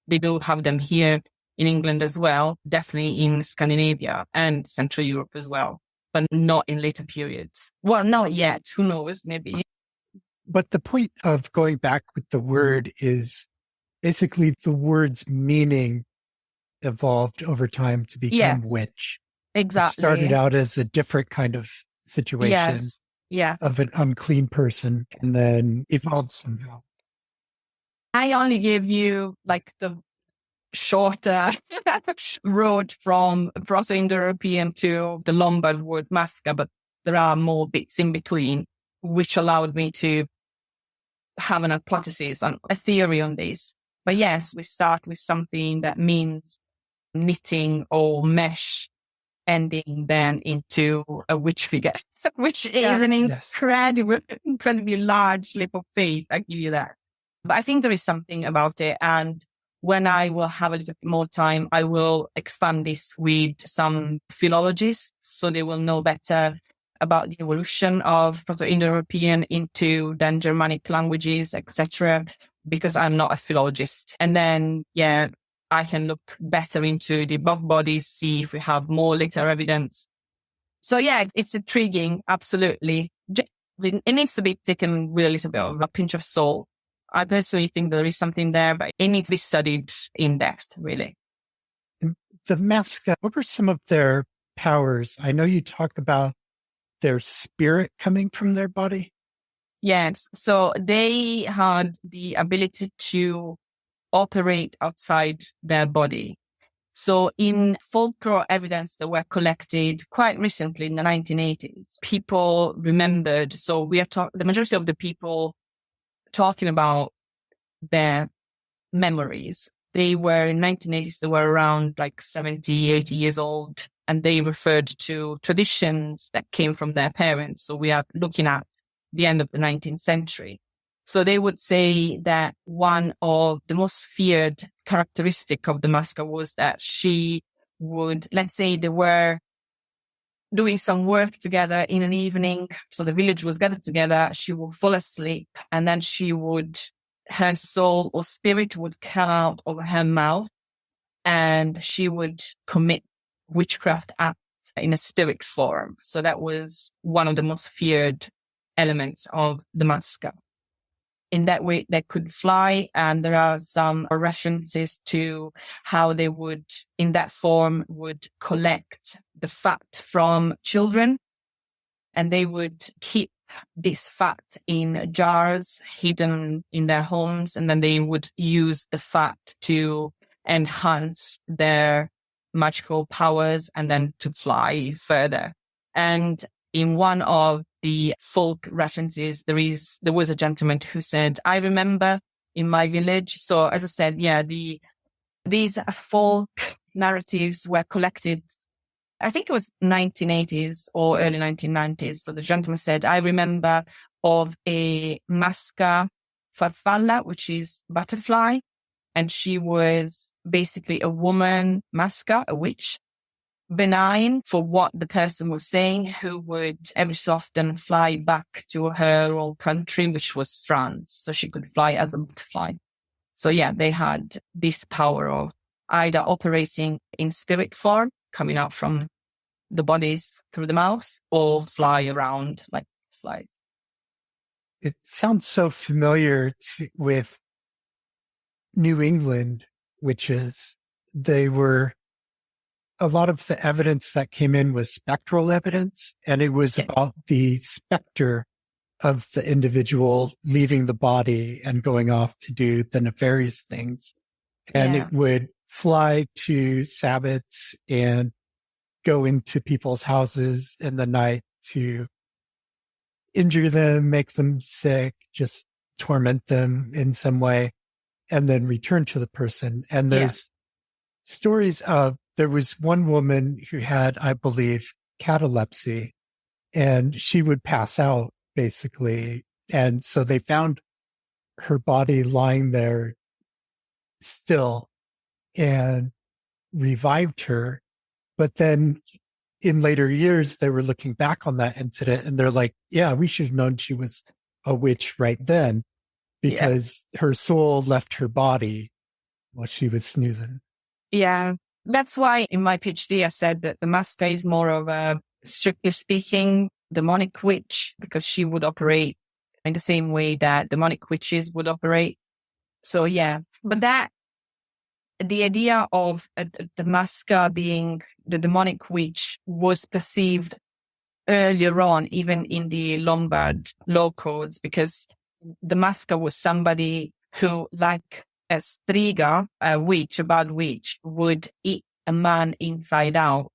They do have them here in England as well, definitely in Scandinavia and Central Europe as well, but not in later periods. Well, not yet. Who knows? Maybe. But the point of going back with the word is basically the word's meaning evolved over time to become witch. Exactly. It started out as a different kind of situation of an unclean person, and then evolved somehow. I only gave you like the shorter road from Proto-Indo-European to the Lombard word masca, but there are more bits in between, which allowed me to have an hypothesis on a theory on this. But yes, we start with something that means knitting or mesh, ending then into a witch figure, which is an incredibly large leap of faith. I give you that. But I think there is something about it. And when I will have a little bit more time, I will expand this with some philologists, so they will know better about the evolution of Proto-Indo-European into then Germanic languages, etc. because I'm not a philologist. And then, yeah, I can look better into the above bodies, see if we have more later evidence. So yeah, it's intriguing. Absolutely. It needs to be taken with a little bit of a pinch of salt. I personally think there is something there, but it needs to be studied in depth, really. The Masca, what were some of their powers? I know you talk about their spirit coming from their body. Yes. So they had the ability to operate outside their body. So in folklore evidence that were collected quite recently in the 1980s, people remembered. So we are the majority of the people talking about their memories. They were in 1980s, they were around like 70, 80 years old, and they referred to traditions that came from their parents. So we are looking at the end of the 19th century. So they would say that one of the most feared characteristic of the Masca was that she would, let's say they were doing some work together in an evening. So the village was gathered together. She would fall asleep, and then her soul or spirit would come out of her mouth, and she would commit witchcraft acts in a spirit form. So that was one of the most feared elements of the Masca. In that way, they could fly, and there are some references to how they would, in that form, would collect the fat from children, and they would keep this fat in jars hidden in their homes, and then they would use the fat to enhance their magical powers and then to fly further. And in one of the folk references, there was a gentleman who said, I remember in my village. So as I said, yeah, these folk narratives were collected, I think it was 1980s or early 1990s. So the gentleman said, I remember of a Masca farfalla, which is butterfly. And she was basically a woman Masca, a witch, benign for what the person was saying, who would every so often fly back to her old country, which was France. So she could fly as a butterfly. So yeah, they had this power of either operating in spirit form, coming out from the bodies through the mouth, or fly around like flies. It sounds so familiar with New England witches. A lot of the evidence that came in was spectral evidence, and it was about the specter of the individual leaving the body and going off to do the nefarious things. And it would fly to Sabbats and go into people's houses in the night to injure them, make them sick, just torment them in some way, and then return to the person. And there's stories of, there was one woman who had, I believe, catalepsy, and she would pass out basically. And so they found her body lying there still and revived her. But then in later years, they were looking back on that incident and they're like, yeah, we should have known she was a witch right then, because her soul left her body while she was snoozing. Yeah. That's why in my PhD, I said that the Masca is more of a, strictly speaking, demonic witch, because she would operate in the same way that demonic witches would operate. So yeah, but the idea of the Masca being the demonic witch was perceived earlier on, even in the Lombard law codes, because the Masca was somebody who, like a striga, a witch, a bad witch, would eat a man inside out.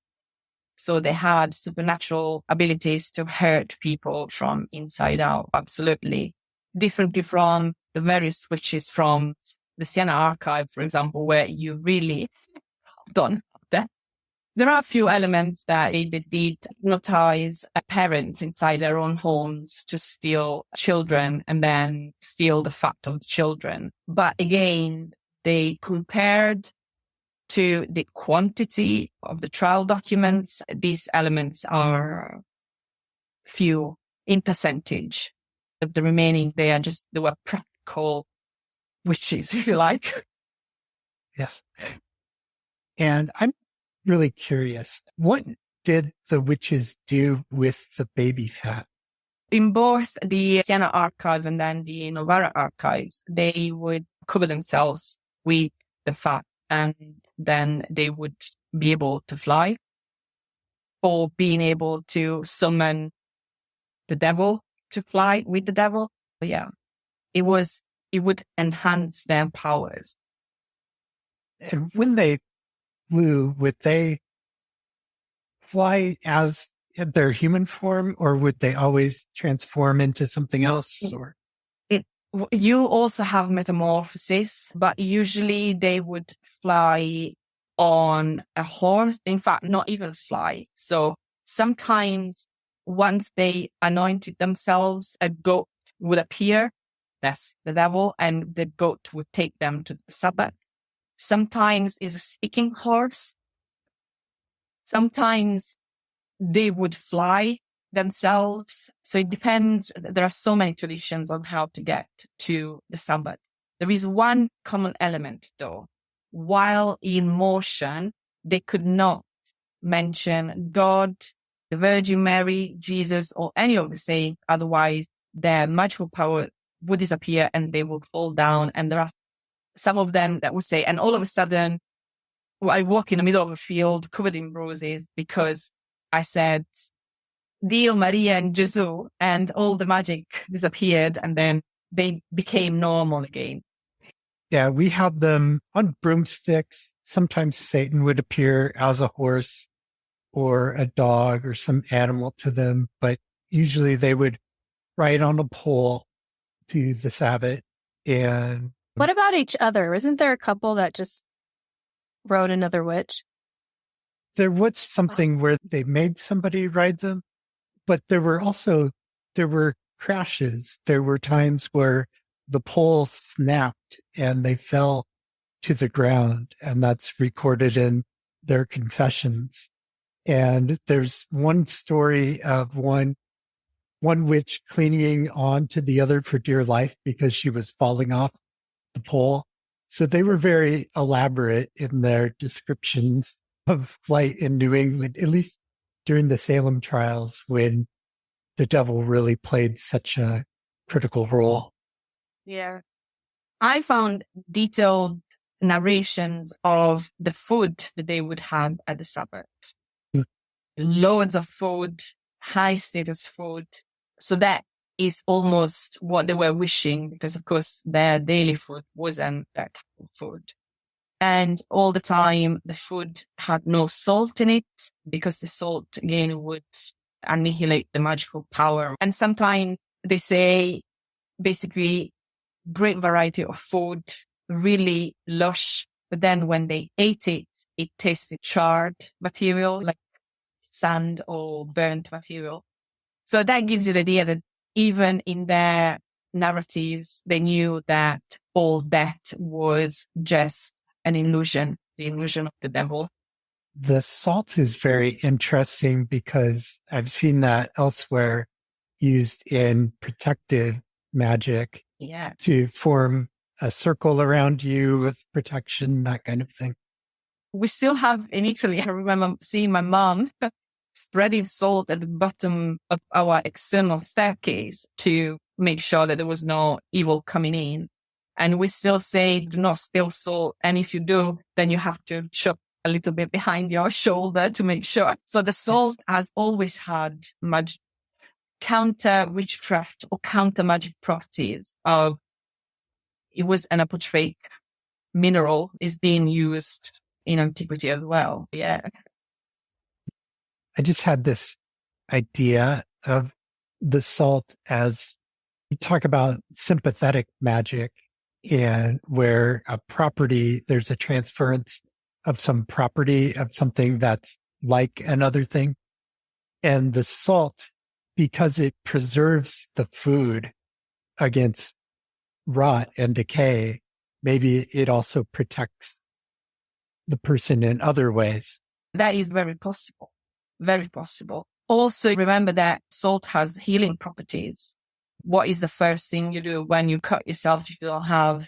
So they had supernatural abilities to hurt people from inside out, absolutely. Differently from the various witches from the Siena archive, for example, where you really don't have that. There are a few elements that they did hypnotize parents inside their own homes to steal children and then steal the fat of the children. But again, they compared to the quantity of the trial documents. These elements are few in percentage. The remaining, they were practical witches, if you like. Yes. And I'm really curious, what did the witches do with the baby fat? In both the Siena archive and then the Novara archives, they would cover themselves with the fat, and then they would be able to fly, or being able to summon the devil to fly with the devil. But yeah, it would enhance their powers. And when they flew, would they fly as their human form, or would they always transform into something else? Or You also have metamorphosis, but usually they would fly on a horse. In fact, not even fly. So sometimes once they anointed themselves, a goat would appear. That's the devil, and the goat would take them to the Sabbat. Sometimes it's a speaking horse. Sometimes they would fly themselves. So it depends. There are so many traditions on how to get to the Sabbat. There is one common element, though. While in motion, they could not mention God, the Virgin Mary, Jesus, or any of the saints. Otherwise, their magical power would disappear and they would fall down. And there are some of them that would say, and all of a sudden, I walk in the middle of a field covered in roses because I said, Dio, Maria, and Jesus, and all the magic disappeared, and then they became normal again. yeah, we have them on broomsticks. Sometimes Satan would appear as a horse or a dog or some animal to them, but usually they would ride on a pole to the Sabbat. And What about each other? Isn't there a couple that just rode another witch? there was something where they made somebody ride them, but there were crashes. There were times where the pole snapped and they fell to the ground, and that's recorded in their confessions. And there's one story of one witch clinging on to the other for dear life because she was falling off the pole. So they were very elaborate in their descriptions of flight in New England, at least during the Salem trials, when the devil really played such a critical role. Yeah. I found detailed narrations of the food that they would have at the Sabbath. Loads of food, high status food. So that is almost what they were wishing, because of course their daily food wasn't that type of food. And all the time the food had no salt in it, because the salt again would annihilate the magical power. And sometimes they say basically great variety of food, really lush, but then when they ate it, it tasted charred material, like sand or burnt material. So that gives you the idea that even in their narratives, they knew that all that was just an illusion, the illusion of the devil. The salt is very interesting because I've seen that elsewhere used in protective magic. Yeah. To form a circle around you with protection, that kind of thing. We still have in Italy, I remember seeing my mom spreading salt at the bottom of our external staircase to make sure that there was no evil coming in. And we still say, do not steal salt. And if you do, then you have to chop a little bit behind your shoulder to make sure. So the salt has always had counter witchcraft or counter magic properties of, it was an apotropaic mineral, is being used in antiquity as well. Yeah. I just had this idea of the salt as we talk about sympathetic magic, and where a property, there's a transference of some property of something that's like another thing. And the salt, because it preserves the food against rot and decay, maybe it also protects the person in other ways. That is very possible. Very possible. Also, remember that salt has healing properties. What is the first thing you do when you cut yourself if you don't have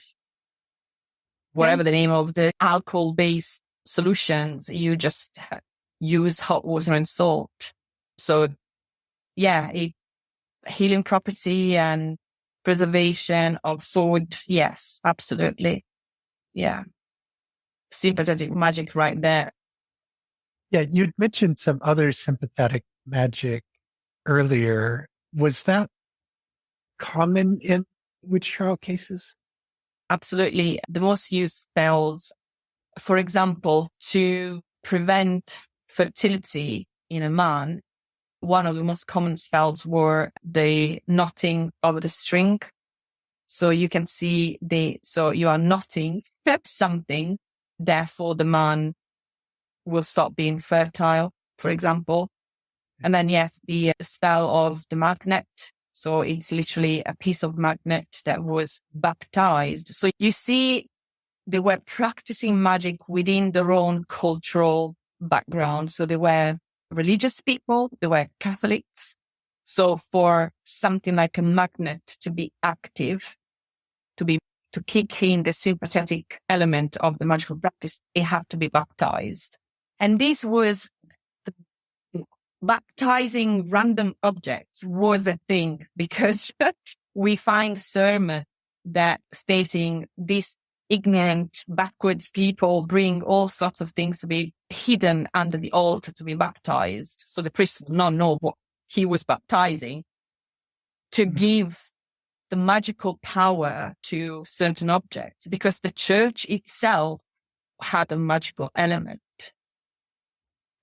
whatever the name of the alcohol-based solutions, you just use hot water and salt. So yeah, healing property and preservation of food. Yes, absolutely. Yeah. Sympathetic magic right there. Yeah, you'd mentioned some other sympathetic magic earlier. Was that common in witch trial cases? Absolutely. The most used spells, for example, to prevent fertility in a man, one of the most common spells were the knotting of the string. So you can see so you are knotting something, therefore the man will stop being fertile, for example. And then, yes, the spell of the magnet. So it's literally a piece of magnet that was baptized. So you see, they were practicing magic within their own cultural background. So they were religious people, they were Catholics. So for something like a magnet to be active, to kick in the sympathetic element of the magical practice, it had to be baptized. And this was baptizing random objects was a thing, because we find sermon that stating these ignorant, backwards people bring all sorts of things to be hidden under the altar to be baptized. So the priest did not know what he was baptizing, to give the magical power to certain objects, because the church itself had a magical element.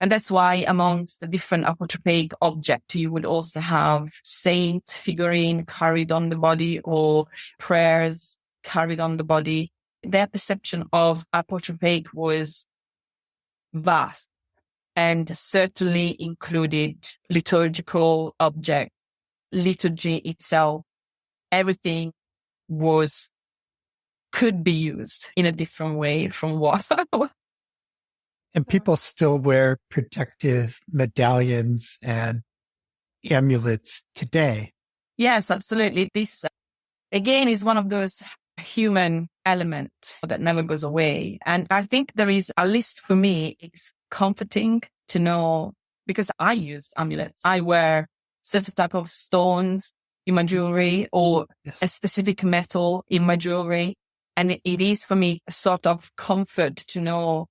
And that's why amongst the different apotropaic objects, you would also have saints figurine carried on the body, or prayers carried on the body. Their perception of apotropaic was vast and certainly included liturgical object, liturgy itself. Everything could be used in a different way from what. And people still wear protective medallions and amulets today. Yes, absolutely. This, again, is one of those human elements that never goes away. And I think there is, at least for me, it's comforting to know, because I use amulets. I wear certain type of stones in my jewelry, or a specific metal in my jewelry. And it is for me a sort of comfort to know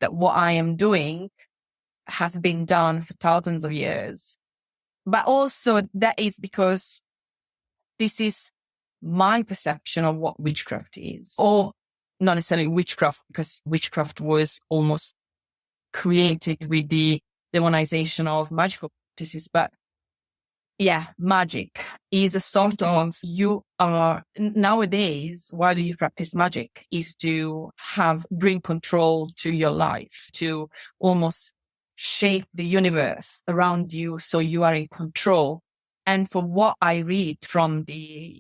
that what I am doing has been done for thousands of years. But also that is because this is my perception of what witchcraft is, or not necessarily witchcraft, because witchcraft was almost created with the demonization of magical practices. But yeah, magic is a sort of, you are nowadays, why do you practice magic? Is to bring control to your life, to almost shape the universe around you so you are in control. And for what I read from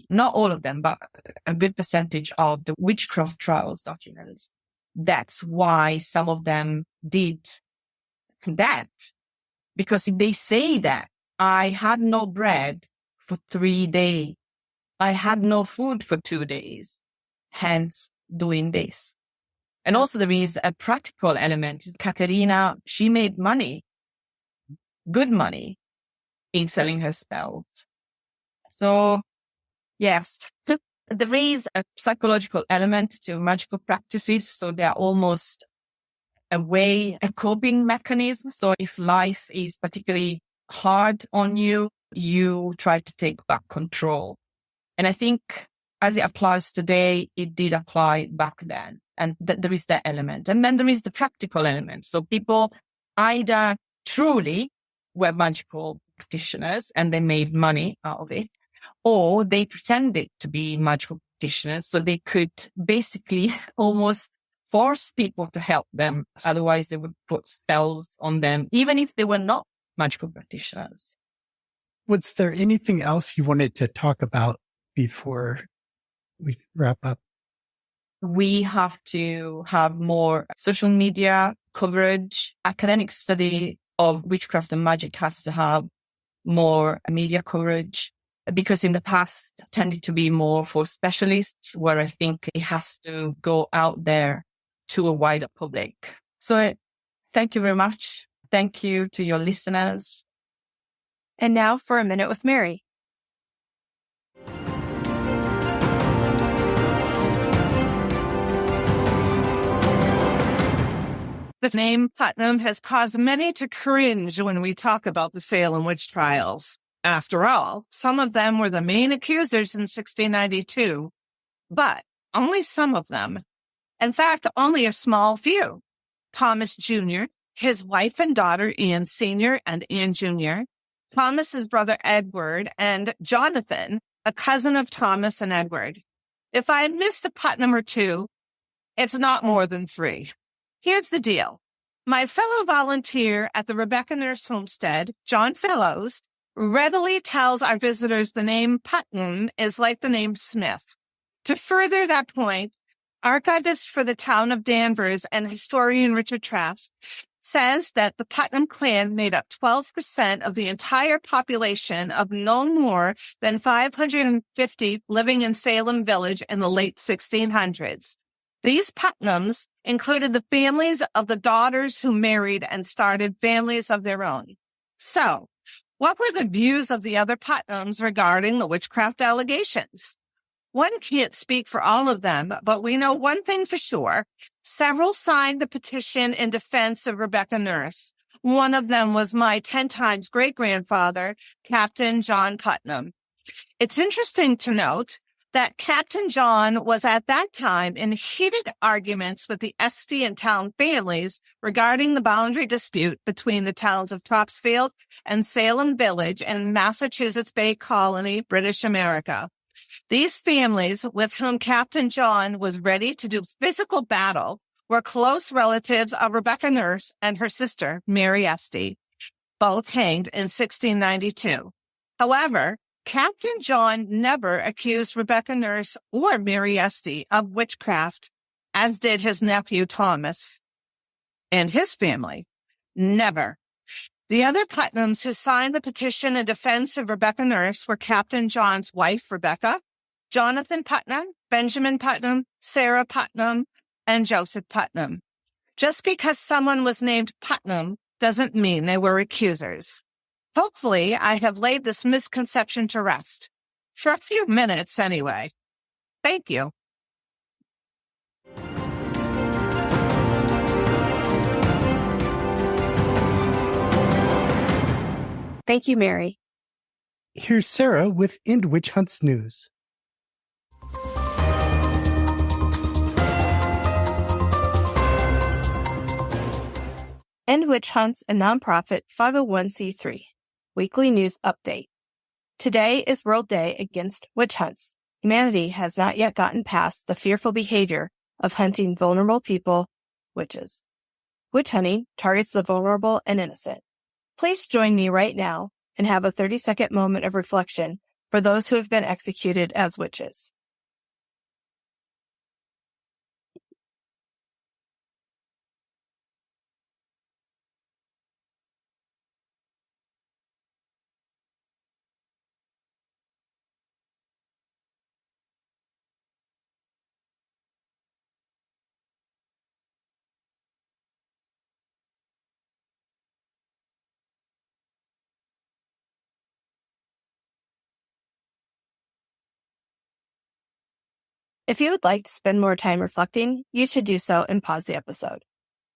not all of them, but a good percentage of the witchcraft trials documents, that's why some of them did that. Because if they say that, I had no bread for 3 days, I had no food for 2 days, hence doing this. And also there is a practical element. Caterina, she made money, good money, in selling her spells. So yes, there is a psychological element to magical practices. So they're almost a coping mechanism. So if life is particularly hard on you, you try to take back control. And I think as it applies today, it did apply back then. And there is that element. And then there is the practical element. So people either truly were magical practitioners and they made money out of it, or they pretended to be magical practitioners so they could basically almost force people to help them. Otherwise, they would put spells on them, even if they were not magical practitioners. Was there anything else you wanted to talk about before we wrap up? We have to have more social media coverage. Academic study of witchcraft and magic has to have more media coverage. because in the past tended to be more for specialists, where I think it has to go out there to a wider public. So thank you very much. Thank you to your listeners. And now for a minute with Mary. The name Putnam has caused many to cringe when we talk about the Salem witch trials. After all, some of them were the main accusers in 1692, but only some of them. In fact, only a small few. Thomas Jr., his wife and daughter Anne Sr. and Anne Jr., Thomas's brother Edward, and Jonathan, a cousin of Thomas and Edward. If I had missed a Putnam or two, it's not more than 3. Here's the deal. My fellow volunteer at the Rebecca Nurse Homestead, John Fellows, readily tells our visitors the name Putnam is like the name Smith. To further that point, archivist for the town of Danvers and historian Richard Trask says that the Putnam clan made up 12% of the entire population of no more than 550 living in Salem Village in the late 1600s. These Putnams included the families of the daughters who married and started families of their own. So, what were the views of the other Putnams regarding the witchcraft allegations? One can't speak for all of them, but we know one thing for sure. Several signed the petition in defense of Rebecca Nurse. One of them was my 10 times great-grandfather, Captain John Putnam. It's interesting to note that Captain John was at that time in heated arguments with the Esty and Town families regarding the boundary dispute between the towns of Topsfield and Salem Village in Massachusetts Bay Colony, British America. These families, with whom Captain John was ready to do physical battle, were close relatives of Rebecca Nurse and her sister, Mary Esty, both hanged in 1692. However, Captain John never accused Rebecca Nurse or Mary Esty of witchcraft, as did his nephew Thomas and his family. Never. The other Putnams who signed the petition in defense of Rebecca Nurse were Captain John's wife, Rebecca, Jonathan Putnam, Benjamin Putnam, Sarah Putnam, and Joseph Putnam. Just because someone was named Putnam doesn't mean they were accusers. Hopefully, I have laid this misconception to rest. For a few minutes, anyway. Thank you. Thank you, Mary. Here's Sarah with End Witch Hunts News. End Witch Hunts, a nonprofit 501c3. Weekly news update. Today is World Day Against Witch Hunts. Humanity has not yet gotten past the fearful behavior of hunting vulnerable people, witches. Witch hunting targets the vulnerable and innocent. Please join me right now and have a 30-second moment of reflection for those who have been executed as witches. If you would like to spend more time reflecting, you should do so and pause the episode.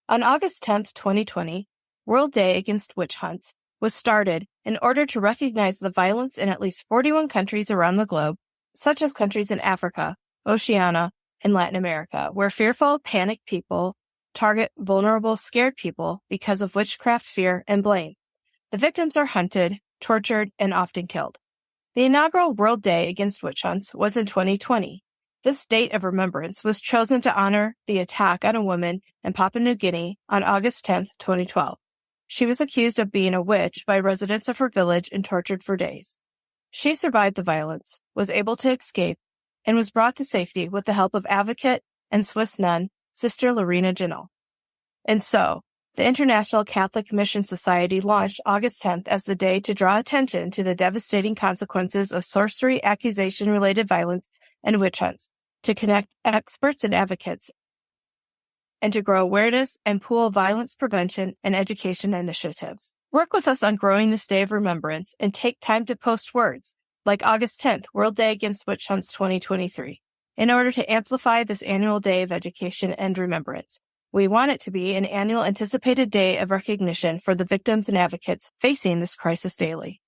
On August 10th, 2020, World Day Against Witch Hunts was started in order to recognize the violence in at least 41 countries around the globe, such as countries in Africa, Oceania, and Latin America, where fearful, panicked people target vulnerable, scared people because of witchcraft fear and blame. The victims are hunted, tortured, and often killed. The inaugural World Day Against Witch Hunts was in 2020. This date of remembrance was chosen to honor the attack on a woman in Papua New Guinea on August 10, 2012. She was accused of being a witch by residents of her village and tortured for days. She survived the violence, was able to escape, and was brought to safety with the help of advocate and Swiss nun, Sister Lorena Ginnell. And so, The International Catholic Mission Society launched August 10th as the day to draw attention to the devastating consequences of sorcery, accusation-related violence, and witch hunts, to connect experts and advocates, and to grow awareness and pool violence prevention and education initiatives. Work with us on growing this day of remembrance and take time to post words, like August 10th, World Day Against Witch Hunts 2023, in order to amplify this annual day of education and remembrance. We want it to be an annual anticipated day of recognition for the victims and advocates facing this crisis daily.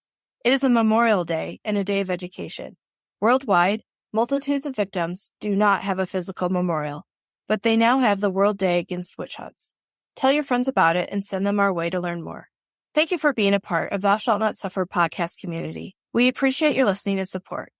It is a Memorial Day and a day of education. Worldwide, multitudes of victims do not have a physical memorial, but they now have the World Day Against Witch Hunts. Tell your friends about it and send them our way to learn more. Thank you for being a part of Thou Shalt Not Suffer podcast community. We appreciate your listening and support.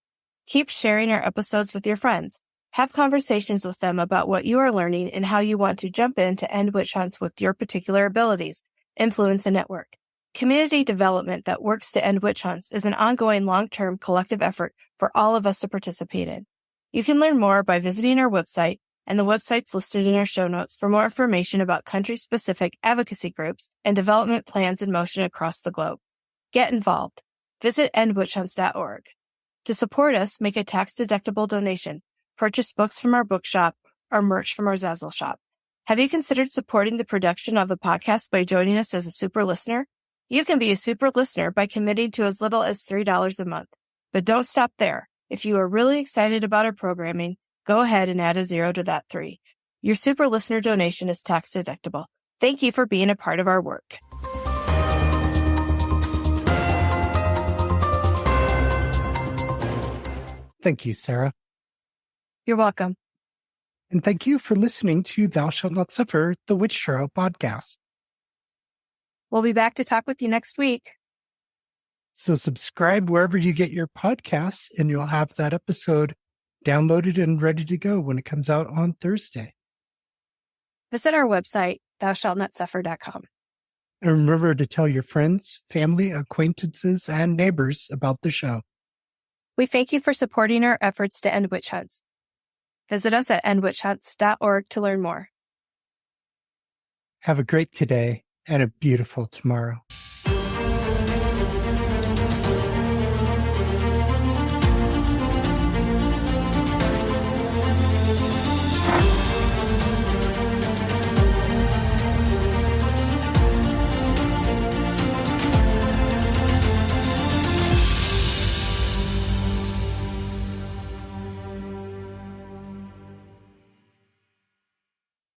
Keep sharing our episodes with your friends. Have conversations with them about what you are learning and how you want to jump in to end witch hunts with your particular abilities, influence, and network. Community development that works to end witch hunts is an ongoing long-term collective effort for all of us to participate in. You can learn more by visiting our website, and the website's listed in our show notes for more information about country-specific advocacy groups and development plans in motion across the globe. Get involved. Visit endwitchhunts.org. To support us, make a tax-deductible donation. Purchase books from our bookshop or merch from our Zazzle shop. Have you considered supporting the production of the podcast by joining us as a super listener? You can be a super listener by committing to as little as $3 a month. But don't stop there. If you are really excited about our programming, go ahead and add a 0 to that 3. Your super listener donation is tax deductible. Thank you for being a part of our work. Thank you, Sarah. You're welcome. And thank you for listening to Thou Shalt Not Suffer, the Witch Trial podcast. We'll be back to talk with you next week. So subscribe wherever you get your podcasts, and you'll have that episode downloaded and ready to go when it comes out on Thursday. Visit our website, thoushallnotsuffer.com. And remember to tell your friends, family, acquaintances, and neighbors about the show. We thank you for supporting our efforts to end witch hunts. Visit us at endwitchhunts.org to learn more. Have a great today and a beautiful tomorrow.